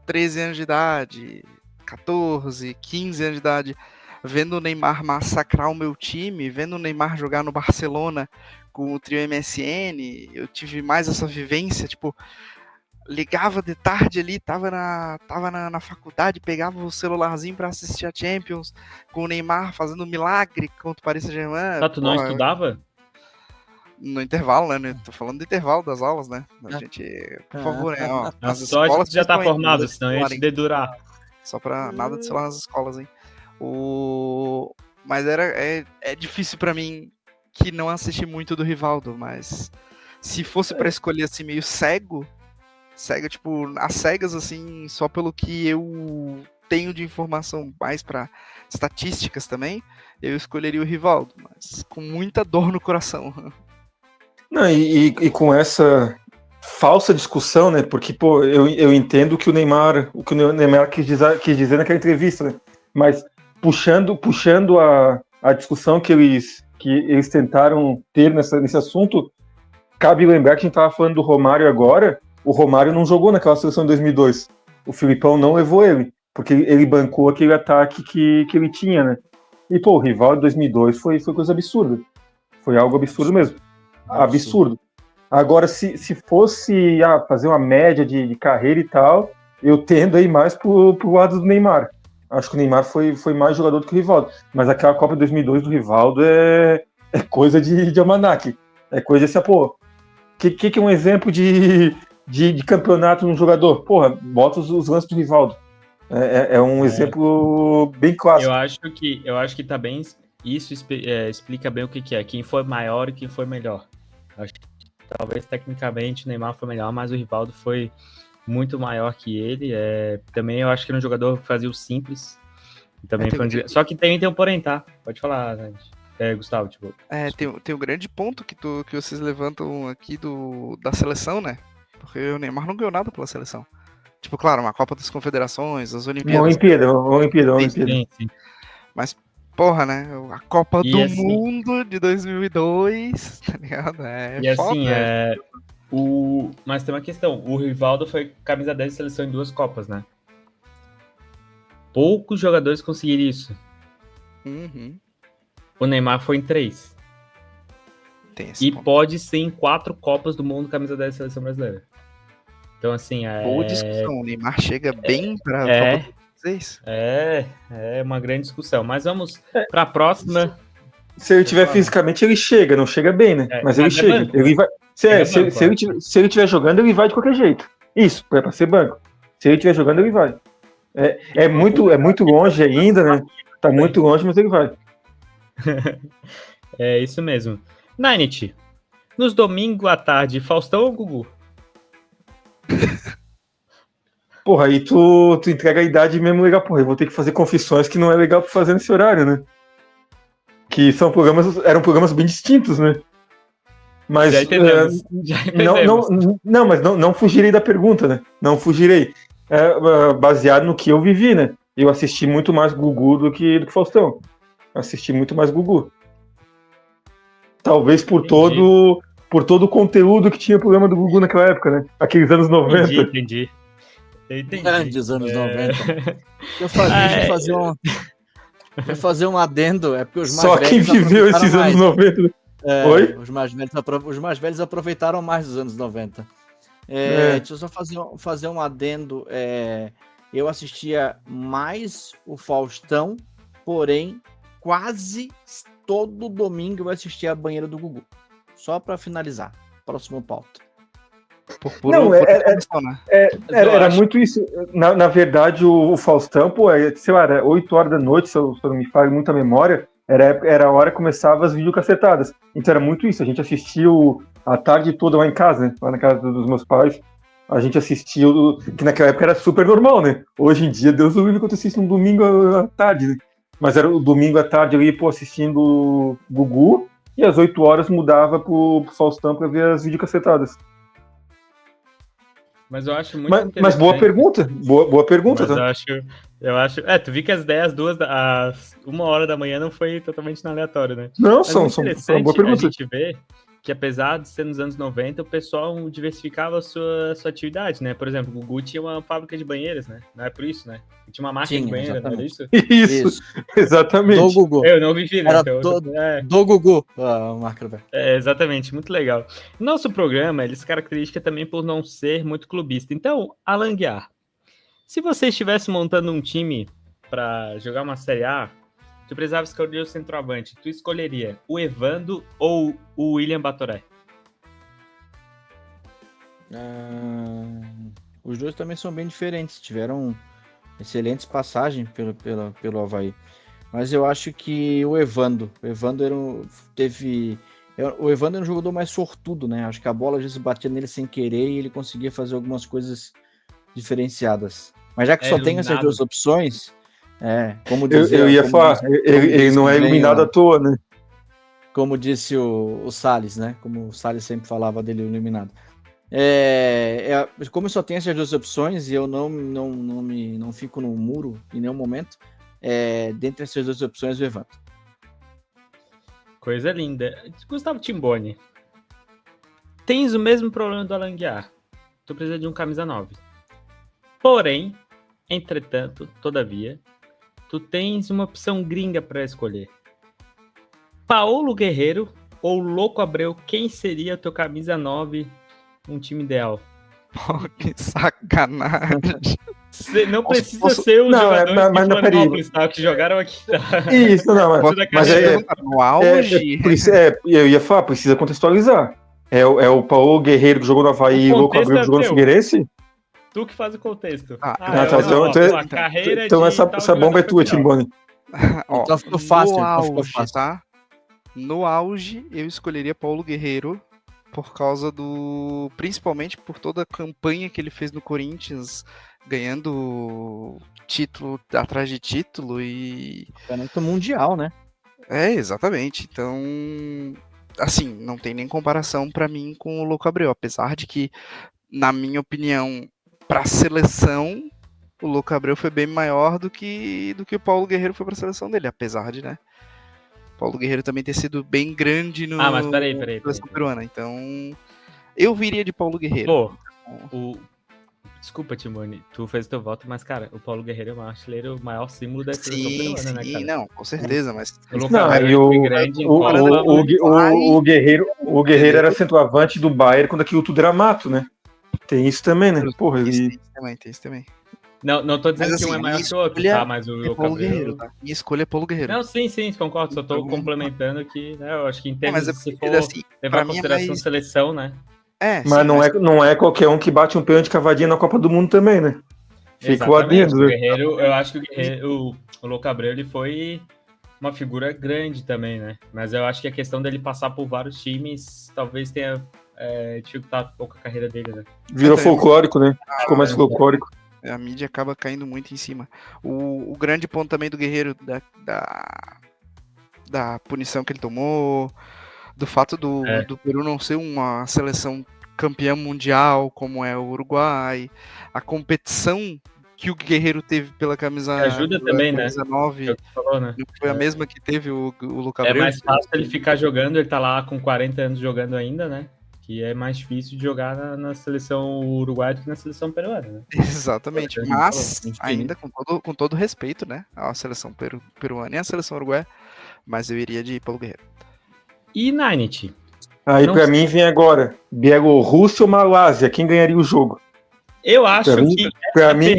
13 anos de idade, 14, 15 anos de idade, vendo o Neymar massacrar o meu time, vendo o Neymar jogar no Barcelona com o trio MSN, eu tive mais essa vivência, tipo, ligava de tarde ali, tava na faculdade, pegava o celularzinho pra assistir a Champions, com o Neymar fazendo um milagre contra o Paris Saint-Germain. Tu não estudava? No intervalo, né? Tô falando do intervalo das aulas, né? A gente, por favor, né? Ó, a sorte já tá formado, senão ia te dedurar. Só pra nada de celular nas escolas, hein? Mas é difícil pra mim que não assisti muito do Rivaldo, mas se fosse pra escolher assim, meio cego, tipo, às cegas, assim, só pelo que eu tenho de informação, mais pra estatísticas também, eu escolheria o Rivaldo, mas com muita dor no coração. Não, e com essa falsa discussão, né? Porque, pô, eu entendo o que o Neymar quis dizer naquela entrevista, né? Mas puxando a discussão que eles tentaram ter nesse assunto, cabe lembrar que a gente tava falando do Romário agora. O Romário não jogou naquela seleção de 2002. O Filipão não levou ele, porque ele bancou aquele ataque que ele tinha, né? E, pô, o Rivaldo de 2002 foi coisa absurda. Foi algo absurdo mesmo. Absurdo. Agora, se fosse fazer uma média de carreira e tal, eu tendo aí mais pro lado do Neymar. Acho que o Neymar foi mais jogador do que o Rivaldo. Mas aquela Copa de 2002 do Rivaldo é coisa de almanaque. É coisa assim, pô, que é um exemplo de campeonato num jogador? Porra, bota os lances do Rivaldo. É um exemplo bem clássico. Eu acho que tá bem. Isso explica bem o que é. Quem foi maior e quem foi melhor. Acho que talvez tecnicamente o Neymar foi melhor, mas o Rivaldo foi muito maior que ele. Também eu acho que era um jogador que fazia o simples. Também só que tem um porém, tá? Pode falar, gente. Gustavo, tipo. Tem um grande ponto que vocês levantam aqui da seleção, né? Porque o Neymar não ganhou nada pela seleção. Tipo, claro, uma Copa das Confederações, as Olimpíadas. Olimpíada. Sim. Mas, porra, né? A Copa do Mundo de 2002, tá ligado? Foda. Mas tem uma questão. O Rivaldo foi camisa 10 de seleção em 2 Copas, né? Poucos jogadores conseguiram isso. Uhum. O Neymar foi em 3. E ponto. Pode ser em 4 Copas do Mundo camisa 10 da seleção brasileira. Então, assim, boa discussão. O Neymar chega bem pra Copa do 2006. É uma grande discussão. Mas vamos pra próxima. Se ele tiver fisicamente, ele chega. Não chega bem, né? Mas ele chega. Banco, ele vai. Se ele estiver jogando, ele vai de qualquer jeito. Isso, é pra ser banco. Se ele estiver jogando, ele vai. É muito longe ainda, né? Tá muito longe, mas ele vai. É isso mesmo. Ninety, nos domingos à tarde, Faustão ou Gugu? Porra, aí tu entrega a idade mesmo legal. Porra, eu vou ter que fazer confissões que não é legal pra fazer nesse horário, né? Que eram programas bem distintos, né? Mas já entendemos. Não fugirei da pergunta, né? Não fugirei. Baseado no que eu vivi, né? Eu assisti muito mais Gugu do que Faustão. Assisti muito mais Gugu. Talvez por todo o conteúdo que tinha o programa do Gugu naquela época, né? Aqueles anos 90. Entendi. Grandes anos 90. Deixa eu fazer um adendo. É porque os mais Só quem viveu esses anos 90. Oi? Os mais velhos aproveitaram mais dos anos 90. Deixa eu só fazer um adendo. Eu assistia mais o Faustão, porém, quase todo domingo eu assistia a banheira do Gugu. Só para finalizar. Próximo pauta. Não, comissão, né? Era muito isso. Na verdade, o Faustão, pô, sei lá, era 8 horas da noite, se eu não me falha muita memória, era a hora que começava as videocassetadas. Então era muito isso, a gente assistia a tarde toda lá em casa, né? Lá na casa dos meus pais. A gente assistia, que naquela época era super normal, né? Hoje em dia, Deus o livre que eu assistisse um domingo à tarde, né? Mas era o domingo à tarde eu ia, pô, assistindo o Gugu, e às 8 horas mudava pro Faustão pra ver as videocassetadas. Mas eu acho muito Mas interessante. boa pergunta. Boa pergunta, Mas tá? eu acho. Tu vi que as 10, às 1h da manhã não foi totalmente no aleatório, né? Não, Mas são interessante boa pergunta. a gente ver que, apesar de ser nos anos 90, o pessoal diversificava a sua atividade, né? Por exemplo, o Gugu tinha uma fábrica de banheiras, né? Não é por isso, né? Tinha uma máquina de banheira, não era isso? Isso, exatamente. Do Gugu. Eu não vivi, né? Era Então, do Gugu. O Marco Roberto. Exatamente, muito legal. Nosso programa, ele se caracteriza também por não ser muito clubista. Então, Alan Guiar, se você estivesse montando um time para jogar uma Série A, tu precisava escolher o centroavante. Tu escolheria o Evando ou o William Batoré? Os dois também são bem diferentes. Tiveram excelentes passagens pelo Avaí. Mas eu acho que o Evando era um jogador mais sortudo, né? Acho que a bola às vezes batia nele sem querer e ele conseguia fazer algumas coisas diferenciadas. Mas já que só tem essas duas opções, como dizer... Eu ia falar, ele não é iluminado à toa, né? Como disse o Salles, né? Como o Salles sempre falava dele, iluminado. Como só tem essas duas opções e eu não fico no muro em nenhum momento, dentre essas duas opções eu levanto. Coisa linda. Gustavo Timboni, tens o mesmo problema do Alan Guiar. Tu precisa de um camisa 9. Porém, entretanto, todavia, tu tens uma opção gringa para escolher. Paulo Guerreiro ou Louco Abreu, quem seria o teu camisa 9 um time ideal? Pô, que sacanagem. Não precisa ser um jogador de Florianópolis, tá? Que jogaram aqui. Tá? Isso, não, mas no auge. Eu ia falar, precisa contextualizar. É o Paulo Guerreiro que jogou no Havaí e o Louco Abreu que jogou no Figueirense? Tu que faz o contexto. A carreira então essa bomba é tua, Timboni. Então ficou fácil. Tá? No auge, eu escolheria Paulo Guerreiro por causa principalmente por toda a campanha que ele fez no Corinthians, ganhando título atrás de título e... Campeonato mundial, né? Exatamente. Então, assim, não tem nem comparação pra mim com o Louco Abreu, apesar de que, na minha opinião, pra seleção, o Louco Abreu foi bem maior do que o Paulo Guerreiro foi pra seleção dele, apesar de, né? Paulo Guerreiro também ter sido bem grande no mas peraí. seleção peruana. Então, eu viria de Paulo Guerreiro. Pô, desculpa, Timone, tu fez teu voto, mas, cara, o Paulo Guerreiro é o artilheiro, o maior símbolo da seleção peruana, né, cara? Não, com certeza, mas... O Guerreiro era centroavante do Bayern quando aquilo tudo era mato, né? Tem isso também, né? Porra, tem isso também. Não tô dizendo que um é maior que o outro, tá? Mas o Paulo Guerreiro, tá? Minha escolha é Paulo Guerreiro. Não, sim, concordo. Só tô complementando que, né? Eu acho que em termos de se for levar em consideração seleção, né? Mas não é qualquer um que bate um pênalti cavadinha na Copa do Mundo também, né? Fica o adendo. Eu acho que o Louco Abreu, ele foi uma figura grande também, né? Mas eu acho que a questão dele passar por vários times talvez tenha dificultado um pouco a carreira dele, né? Virou folclórico, né? Ficou mais folclórico. A mídia acaba caindo muito em cima. O grande ponto também do Guerreiro, da punição que ele tomou, do fato do Peru não ser uma seleção campeã mundial, como é o Uruguai, a competição que o Guerreiro teve pela camisa, ajuda também, camisa 9, né? Falou, né? Foi a mesma que teve o Louco Abreu. É mais fácil ele ficar jogando, ele tá lá com 40 anos jogando ainda, né? Que é mais difícil de jogar na seleção uruguaia do que na seleção peruana, né? Exatamente, mas ainda com todo respeito, né? A seleção peruana e a seleção uruguaia, mas eu iria de Paulo Guerreiro. E Nanit? Aí pra mim vem agora, Bielorrússia ou Malásia, quem ganharia o jogo? Eu acho que... Pra mim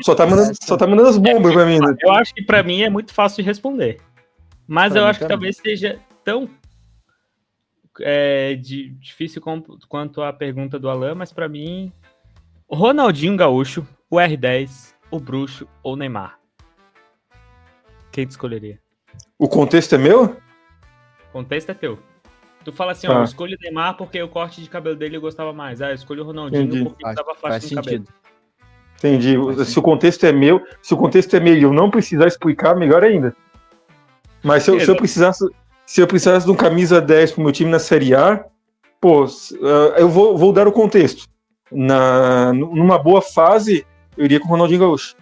só tá mandando as bombas pra mim, né? Eu acho que pra mim é muito fácil de responder. Mas eu acho que talvez seja tão difícil quanto à pergunta do Alan, mas pra mim, Ronaldinho Gaúcho, o R10, o Bruxo ou o Neymar? Quem tu escolheria? O contexto é meu? O contexto é teu. Tu fala assim, Tá. ó, eu escolho o Neymar porque o corte de cabelo dele eu gostava mais. Ah, eu escolho o Ronaldinho Entendi. porque tava Faz fácil no cabelo. sentido. Entendi. Faz Se o contexto é meu e eu não precisar explicar, melhor ainda. Mas se eu precisasse de um camisa 10 pro meu time na Série A, pô, eu vou dar o contexto. Numa boa fase, eu iria com o Ronaldinho Gaúcho.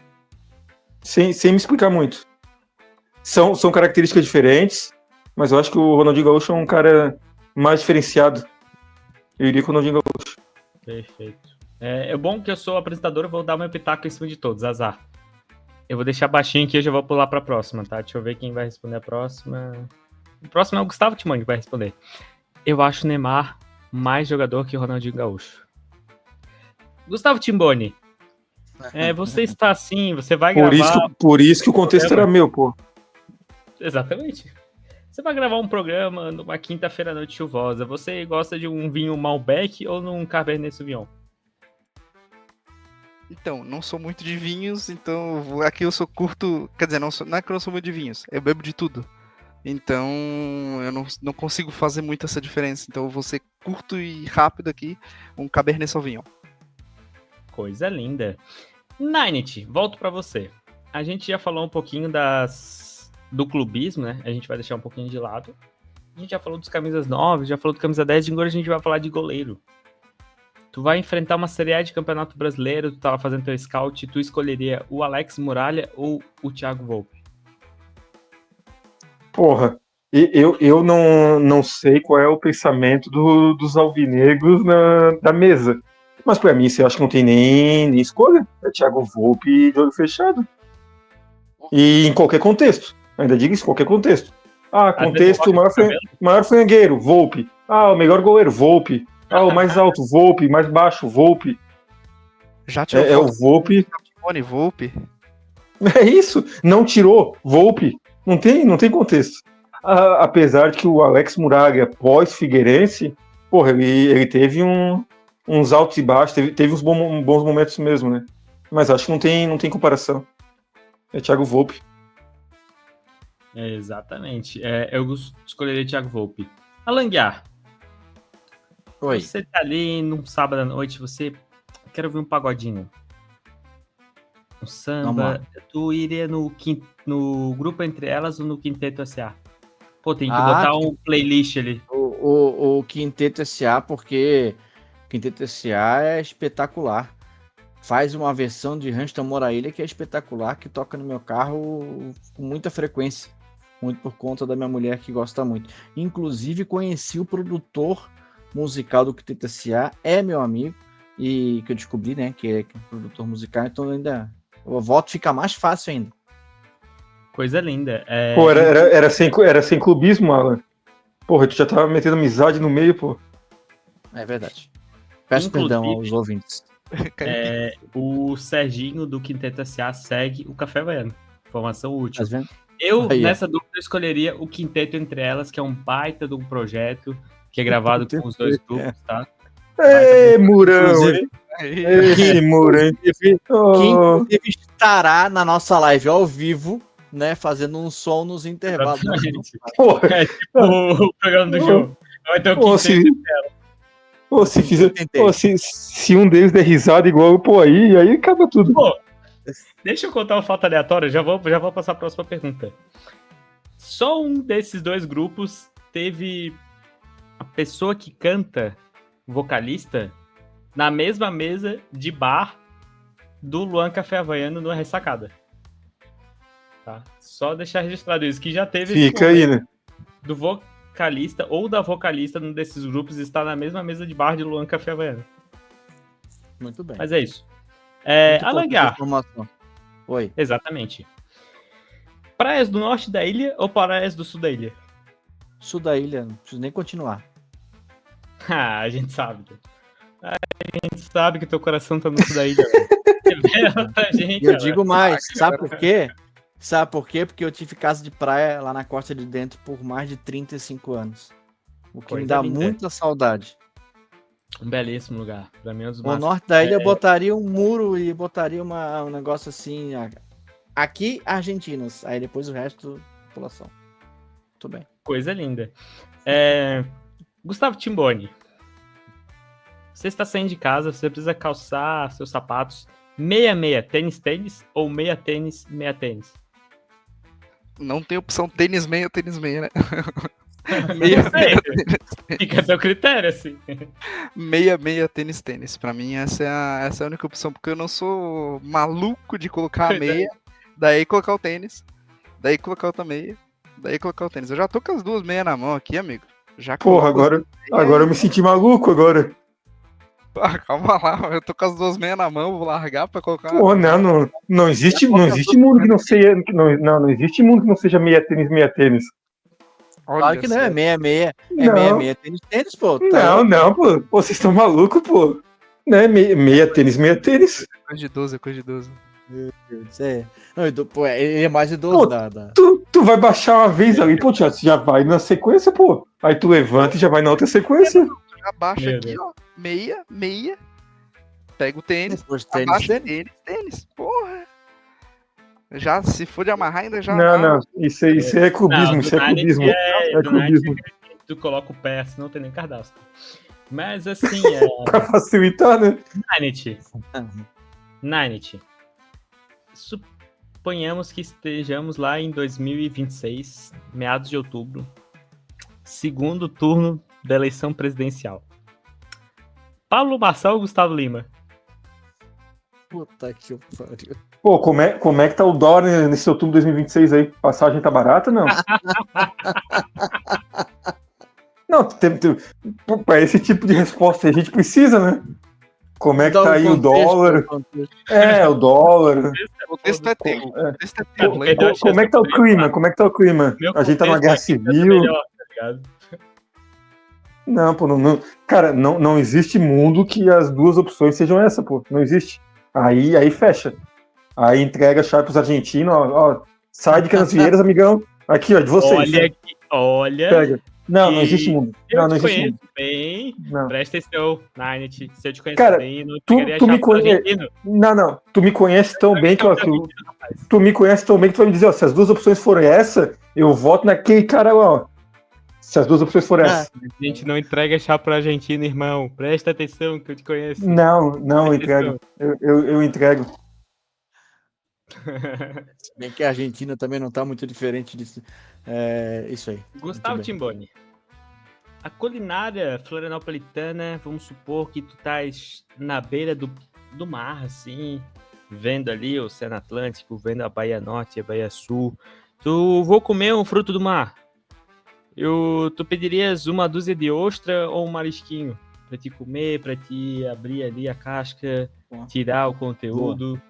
Sem me explicar muito. São características diferentes, mas eu acho que o Ronaldinho Gaúcho é um cara mais diferenciado. Eu iria com o Ronaldinho Gaúcho. Perfeito. É bom que eu sou apresentador, eu vou dar meu pitaco em cima de todos, azar. Eu vou deixar baixinho aqui, eu já vou pular pra próxima, tá? Deixa eu ver quem vai responder a próxima. O próximo é o Gustavo Timoni que vai responder. Eu acho o Neymar mais jogador que o Ronaldinho Gaúcho. Gustavo Timboni, você está assim, você vai gravar... Por isso que o contexto era meu, pô. Exatamente. Você vai gravar um programa numa quinta-feira à noite chuvosa. Você gosta de um vinho Malbec ou num Cabernet Sauvignon? Então, não sou muito de vinhos, então aqui eu sou curto. Quer dizer, não é que eu não sou muito de vinhos, eu bebo de tudo. Então, eu não consigo fazer muito essa diferença. Então, eu vou ser curto e rápido aqui, um Cabernet Sauvignon. Coisa linda. Ninety, volto pra você. A gente já falou um pouquinho do clubismo, né? A gente vai deixar um pouquinho de lado. A gente já falou dos camisas 9, já falou do camisa 10, e agora a gente vai falar de goleiro. Tu vai enfrentar uma Série A de Campeonato Brasileiro, tu tava fazendo teu scout, tu escolheria o Alex Muralha ou o Thiago Volpe? Porra, eu não sei qual é o pensamento dos alvinegros da mesa. Mas pra mim, você acha que não tem nem escolha? É Thiago Volpe de olho fechado. E em qualquer contexto. Ainda digo isso, em qualquer contexto. Contexto, maior frangueiro, Volpe. O melhor goleiro, Volpe. O mais alto, Volpe. Mais baixo, Volpe. Já tirou É o Volpe. Volpe. É isso, não tirou, Volpe. Não tem contexto. Apesar de que o Alex Muralha, pós-Figueirense, porra, ele teve uns altos e baixos, teve uns bons momentos mesmo, né? Mas acho que não tem comparação. É Thiago Volpe. Exatamente. Eu escolheria Thiago Volpe. Alan Guiar. Oi. Você tá ali num sábado à noite, você quer ouvir um pagodinho. Um samba. Tu iria no grupo Entre Elas ou no Quinteto SA? Pô, tem que botar um playlist ali. O Quinteto SA, porque Quinteto SA é espetacular. Faz uma versão de Rancho Moraília que é espetacular, que toca no meu carro com muita frequência. Muito por conta da minha mulher que gosta muito. Inclusive, conheci o produtor musical do Quinteto SA, é meu amigo, e que eu descobri, né, que é produtor musical, então ainda o voto fica mais fácil ainda. Coisa linda. Pô, era sem clubismo, Alan. Porra, tu já tava metendo amizade no meio, pô. É verdade. Peço perdão aos ouvintes. O Serginho do Quinteto SA segue o Café Baiano. Informação útil. Tá vendo? Nessa dúvida, eu escolheria o Quinteto Entre Elas, que é um baita de um projeto que é gravado com os dois grupos, tá? Murão, hein? Esse Murão. Que inclusive estará na nossa live ao vivo, né? Fazendo um som nos intervalos. É tipo o programa do jogo. Vai ter o Quinteto Entre Elas. Se um deles der risada igual, pô, aí acaba tudo. Pô, deixa eu contar um fato aleatório, já vou passar a próxima pergunta. Só um desses dois grupos teve a pessoa que canta, vocalista, na mesma mesa de bar do Luan Café Havaiano no Ressacada. Tá? Só deixar registrado isso, que já teve Fica aí, né? Do vocalista ou da vocalista num desses grupos está na mesma mesa de bar de Luan Café Havaiano. Muito bem. Mas é isso. Alan Guiar. Oi. Exatamente. Praias do norte da ilha ou praias do sul da ilha? Sul da ilha, não preciso nem continuar. A gente sabe. A gente sabe que teu coração tá no sul da ilha. Eu digo mais, sabe por quê? Sabe por quê? Porque eu tive casa de praia lá na Costa de Dentro por mais de 35 anos. O que Coisa me dá linda. muita saudade. Um belíssimo lugar. Pra mim é um dos O mais... norte da ilha botaria um muro e botaria um negócio assim. Aqui, argentinos. Aí depois o resto, população. Tudo bem. Coisa linda. Gustavo Timboni. Você está saindo de casa, você precisa calçar seus sapatos meia-meia, tênis ou meia-tênis, meia-tênis. Não tem opção tênis-meia, né? Fica a teu critério, assim. Meia, tênis. Pra mim, essa é a única opção, porque eu não sou maluco de colocar a meia, daí colocar o tênis, daí colocar outra meia, daí colocar o tênis. Eu já tô com as duas meias na mão aqui, amigo. Já Porra, agora eu me senti maluco agora. Ah, calma lá, eu tô com as duas meias na mão, vou largar pra colocar. Porra, não existe mundo que não seja. Não existe mundo que não seja meia tênis. Olha Claro que não, é só. meia-meia. É Não. meia-meia, tênis, pô. Tá Não, pô. Vocês estão malucos, pô. Não é meia tênis. Coisa de 12, coisa de 12. É. Não, pô, ele é mais idoso Pô, da. Tu vai baixar uma vez ali, pô, já vai na sequência, pô. Aí tu levanta e já vai na outra sequência. Já baixa Meu aqui, Deus. ó. Meia. Pega o tênis. Depois Abaixa tênis. tênis. Porra. Já, se for de amarrar, ainda já. Não. Isso é clubismo, isso é clubismo. É do clubismo. Nike, tu coloca o pé, senão tem nem cadastro. Mas assim, Pra facilitar, né? Ninety. Suponhamos que estejamos lá em 2026, meados de outubro, segundo turno da eleição presidencial. Pablo Marçal ou Gustavo Lima? Puta que pariu. Pô, como é que tá o dólar nesse outubro de 2026 aí? Passagem tá barata, não? Não, pra esse tipo de resposta a gente precisa, né? Como é que tá aí o dólar? O dólar. O texto é teu. Como é que tá o clima? A gente tá numa guerra civil. Melhor, tá ligado? Não, pô, não. Cara, não existe mundo que as duas opções sejam essa, pô. Não existe. Aí fecha. Aí entrega a chave pros argentinos, ó. Sai de Canasvieiras, amigão. Aqui, ó, de vocês. Olha. Pega. Não existe mundo. Eu Não te existe conheço mundo. bem. Não. Presta atenção, Ninety. Se eu te conheço Cara, bem, não tu pegaria me chave pro conhece. argentino. Não. Tu me conhece tão bem que, ó, Rapaz. tu me conhece tão bem que tu vai me dizer, ó, se as duas opções forem essa, eu voto naquele cara lá, ó. Se as duas opções forem essa. A gente não entrega chá pro argentino, irmão. Presta atenção que eu te conheço. Não, eu entrego. Eu entrego. Se bem que a Argentina também não tá muito diferente disso. É isso aí. Gustavo Muito bem. Timboni. A culinária florianopolitana, vamos supor que tu estás na beira do mar, assim, vendo ali o Oceano Atlântico, vendo a Baía Norte e a Baía Sul. Tu vou comer um fruto do mar. Tu pedirias uma dúzia de ostra ou um marisquinho? Pra te comer, pra te abrir ali a casca, tirar o conteúdo.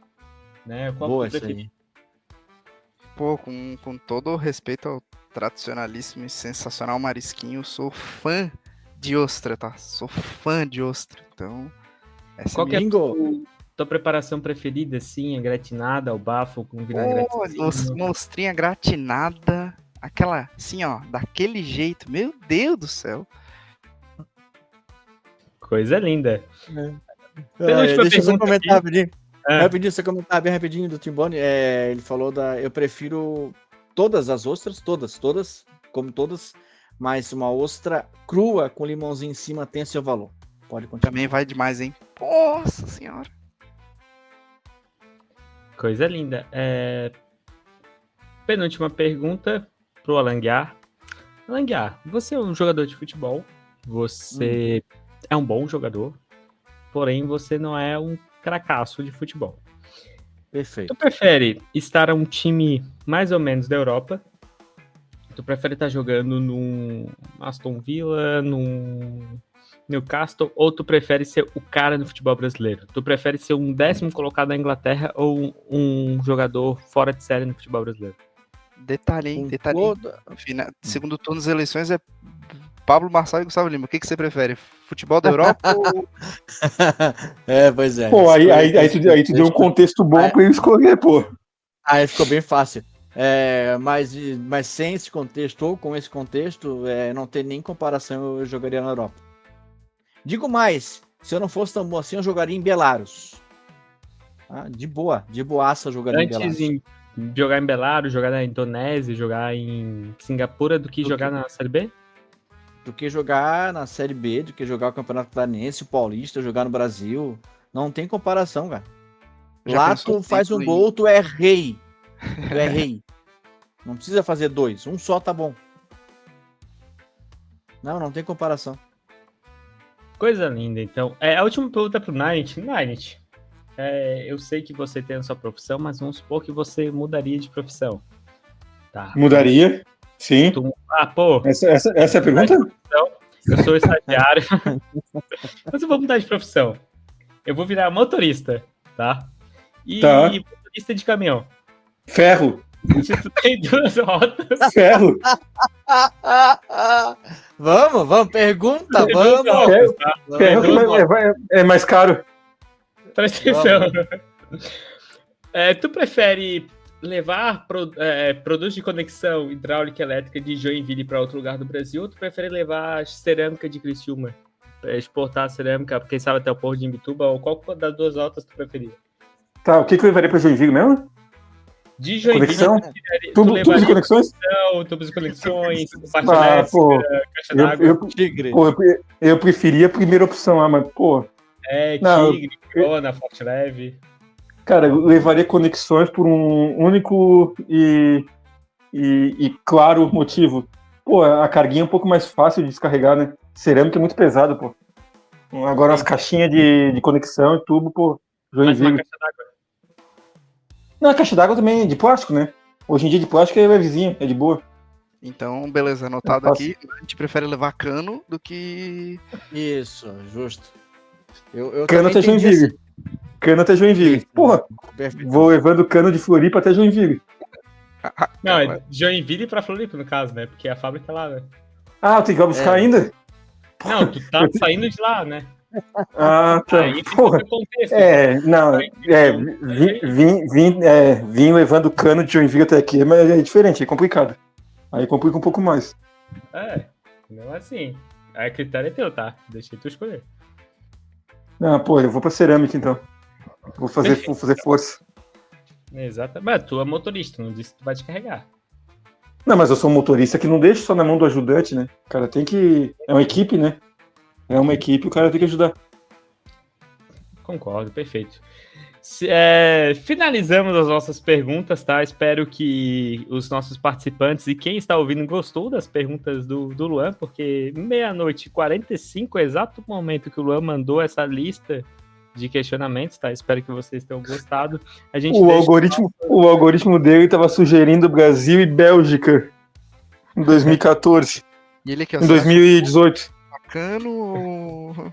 Né? Qual Boa tu isso prefere? aí. Pô, com todo o respeito ao tradicionalíssimo e sensacional marisquinho, eu sou fã de ostra, tá? Sou fã de ostra. Então, essa Qual que é a Bingo. tua preparação preferida, assim? É gratinada ao bafo com vinagrete? uma ostrinha gratinada, aquela, assim, ó, daquele jeito. Meu Deus do céu. Coisa linda. Deixa eu só comentar rapidinho. É. Rapidinho, você comentar bem rapidinho do Timboni. Ele falou eu prefiro todas as ostras, todas, como todas, mas uma ostra crua com limãozinho em cima tem seu valor. Pode continuar. Também vai demais, hein? Nossa senhora. Coisa linda. Penúltima pergunta pro Alanguiar. Alanguiar, você é um jogador de futebol, você é um bom jogador, porém você não é um cracaço de futebol. Perfeito. Tu prefere estar a um time mais ou menos da Europa? Tu prefere estar jogando num Aston Villa, num Newcastle, ou tu prefere ser o cara no futebol brasileiro? Tu prefere ser um 10º colocado na Inglaterra ou um jogador fora de série no futebol brasileiro? Detalhe, hein? Com Detalhe. toda- Segundo turno das eleições é Pablo Marçal e Gustavo Lima. O que você prefere? Futebol da Europa ou... Pois é. Pô, aí tu deu um contexto bom pra ele escolher, pô. Aí ficou bem fácil. Mas sem esse contexto, ou com esse contexto, não tem nem comparação, eu jogaria na Europa. Digo mais, se eu não fosse tão bom assim, eu jogaria em Belarus. De boaça eu jogaria em Belarus. Antes de jogar em Belarus, jogar na Indonésia, jogar em Singapura, do que jogar na Série B? Do que jogar na Série B, do que jogar o Campeonato Catarinense, o Paulista, jogar no Brasil. Não tem comparação, cara. Lá tu faz um gol, tu é rei. Tu é rei. Não precisa fazer 2. Um só tá bom. Não tem comparação. Coisa linda, então. A última pergunta pro Night. Night, eu sei que você tem a sua profissão, mas vamos supor que você mudaria de profissão. Tá. Mudaria? Sim. Pô. Essa é a pergunta? Eu sou estagiário. Mas eu vou mudar de profissão. Eu vou virar motorista, tá? E motorista de caminhão. Ferro. Tu tem 2 rodas. Ferro. Vamos, pergunta, vamos. Ferro é mais caro. Presta atenção. Tu prefere levar produtos de conexão hidráulica e elétrica de Joinville para outro lugar do Brasil, ou tu prefere levar cerâmica de Criciúma? Exportar cerâmica, quem sabe até o Porto de Imbituba, ou qual das 2 rotas tu preferia? Tá, o que eu levaria para Joinville mesmo? De Joinville, conexão? Tubos de conexões? Tubos de conexões, parte elétrica, caixa d'água. Eu preferia a primeira opção, mas, pô... Tigre, Corona, Forte Leve... Cara, eu levaria conexões por um único e claro motivo. Pô, a carguinha é um pouco mais fácil de descarregar, né? Cerâmica é muito pesado, pô. Agora as caixinhas de conexão e tubo, pô, Joinville. Mas uma caixa d'água? Não, a caixa d'água também é de plástico, né? Hoje em dia de plástico é levezinha, é de boa. Então, beleza, anotado aqui. A gente prefere levar cano do que... Isso, justo. Eu cano até Joinville. Assim. Cano até Joinville. Porra, vou levando cano de Floripa até Joinville. Não, é Joinville pra Floripa, no caso, né? Porque a fábrica é lá, né? Eu tenho que ir buscar ainda? Não, tu tá saindo de lá, né? Tá. Porra. Contexto, vim levando cano de Joinville até aqui, mas é diferente, é complicado. Aí complica um pouco mais. Não é assim. A critério é teu, tá? Deixei tu escolher. Não, pô, eu vou pra cerâmica, então. Vou fazer força. Exato. Mas tu é motorista, não disse que tu vai te carregar. Não, mas eu sou um motorista que não deixa só na mão do ajudante, né? O cara tem que... É uma equipe, né? É uma equipe, o cara tem que ajudar. Concordo, perfeito. Finalizamos as nossas perguntas, tá? Espero que os nossos participantes e quem está ouvindo gostou das perguntas do Luan, porque 00:45, exato momento que o Luan mandou essa lista de questionamentos, tá? Espero que vocês tenham gostado. O algoritmo dele estava sugerindo Brasil e Bélgica em 2014. E ele que em 2018. Bacano.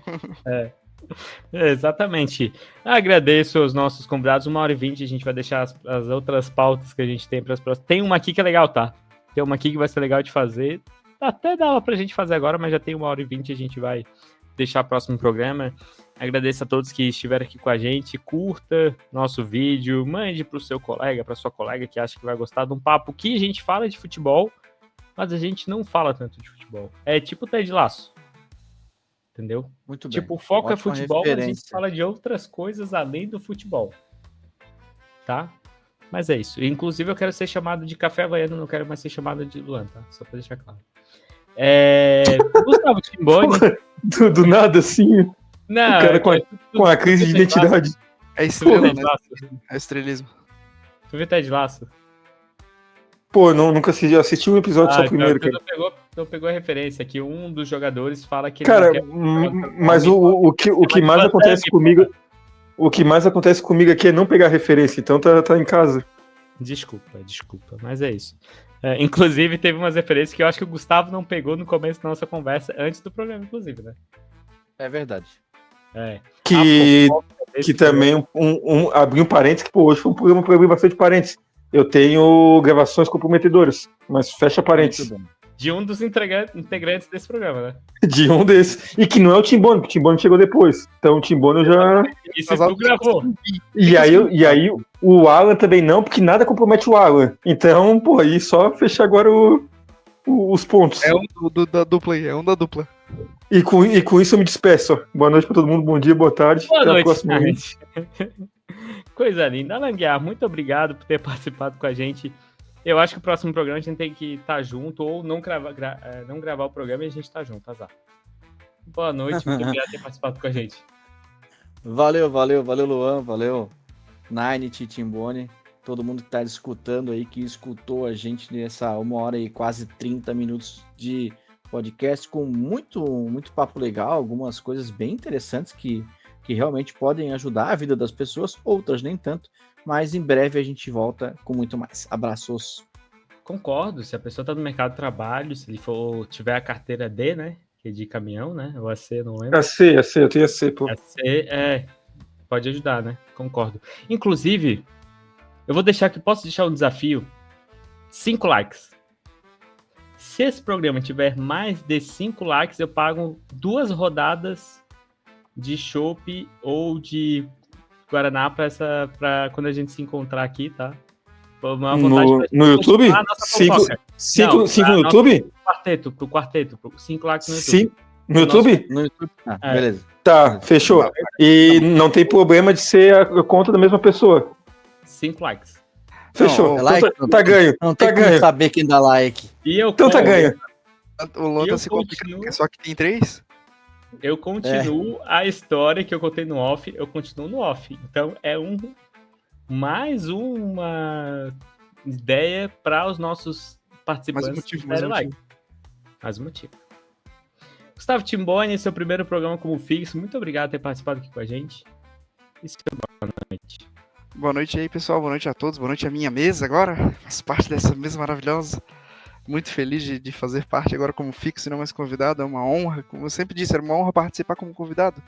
Exatamente. Agradeço aos nossos convidados. 1h20, a gente vai deixar as outras pautas que a gente tem para as próximas. Tem uma aqui que é legal, tá? Tem uma aqui que vai ser legal de fazer. Até dava pra gente fazer agora, mas já tem 1h20, a gente vai deixar o próximo programa. Agradeço a todos que estiveram aqui com a gente. Curta nosso vídeo, mande pro seu colega, pra sua colega que acha que vai gostar de um papo que a gente fala de futebol, mas a gente não fala tanto de futebol. É tipo Ted Lasso. Entendeu? Muito bem. Tipo, o foco é futebol, referência. Mas a gente fala de outras coisas além do futebol. Tá? Mas é isso. Inclusive, eu quero ser chamado de Café Havaiano, não quero mais ser chamado de Luan, tá? Só pra deixar claro. Gustavo Timboni. Do nada, assim. Não, o cara com a crise de identidade. É estrela, né? É estrelismo. Tu viu Ted Lasso? Pô, nunca assisti um episódio só primeiro. Não pegou a referência que um dos jogadores fala que... Cara, mas o que mais acontece comigo... O que mais acontece comigo aqui é não pegar referência, então tá em casa. Desculpa, mas é isso. Inclusive, teve umas referências que eu acho que o Gustavo não pegou no começo da nossa conversa, antes do programa, inclusive, né? É verdade. Que também, abri um parênteses, que hoje foi um programa bastante parênteses. Eu tenho gravações comprometedoras, mas fecha parênteses. De um dos integrantes desse programa, né? De um desses. E que não é o Timbone, porque o Timbone chegou depois. Então o Timbone eu já. Isso tu gravou. E aí o Alan também não, porque nada compromete o Alan. Então, pô, aí só fechar agora os pontos. É um da dupla aí, é um da dupla. E com isso eu me despeço. Ó. Boa noite pra todo mundo, bom dia, boa tarde. Boa Até noite, a próxima. gente. Coisa linda. Alan Guiar, muito obrigado por ter participado com a gente. Eu acho que o próximo programa a gente tem que estar junto ou não gravar o programa e a gente tá junto, azar. Boa noite, muito obrigado por ter participado com a gente. Valeu, Luan, valeu, Nine, Timbone, todo mundo que tá escutando aí, que escutou a gente nessa 1h e quase 30 minutos de podcast, com muito papo legal, algumas coisas bem interessantes que realmente podem ajudar a vida das pessoas, outras nem tanto, mas em breve a gente volta com muito mais. Abraços. Concordo, se a pessoa tá no mercado de trabalho, se ele tiver a carteira D, né, que é de caminhão, né, ou AC, não lembro. AC, eu tenho AC, pô. AC, pode ajudar, né, concordo. Inclusive, eu vou posso deixar um desafio, 5 likes. Se esse programa tiver mais de 5 likes, eu pago 2 rodadas de chopp ou de Guaraná para quando a gente se encontrar aqui, tá? No YouTube? 5 no YouTube? Pro quarteto, 5 likes no YouTube. No YouTube? No YouTube? Beleza. Tá, fechou. E não tem problema de ser a conta da mesma pessoa. 5 likes. Fechou. Não, like, então tá ganho. Não tem como saber quem dá like. Então tá ganho. O Luan se complicando porque só que tem 3? Eu continuo a história que eu contei no off, eu continuo no off. Então é mais uma ideia para os nossos participantes. Mais um motivo. Gustavo Timbone, seu primeiro programa como fixo. Muito obrigado por ter participado aqui com a gente. E seu boa noite. Boa noite aí, pessoal. Boa noite a todos. Boa noite à minha mesa agora. Faço parte dessa mesa maravilhosa. Muito feliz de fazer parte agora como fixo e não mais convidado. É uma honra. Como eu sempre disse, era uma honra participar como convidado.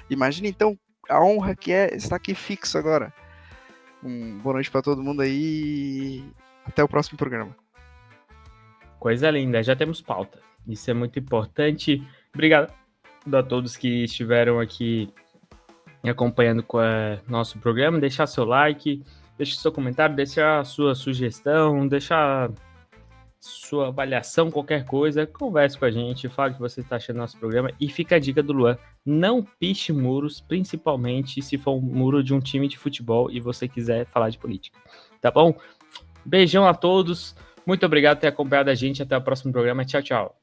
Imagina então a honra que é estar aqui fixo agora. Boa noite para todo mundo aí. Até o próximo programa. Coisa linda. Já temos pauta. Isso é muito importante. Obrigado a todos que estiveram aqui acompanhando com o nosso programa. Deixar seu like, deixar seu comentário, deixar a sua sugestão, deixar sua avaliação, qualquer coisa, converse com a gente, fale o que você está achando do nosso programa e fica a dica do Luan, não piche muros, principalmente se for um muro de um time de futebol e você quiser falar de política, tá bom? Beijão a todos, muito obrigado por ter acompanhado a gente, até o próximo programa, tchau, tchau.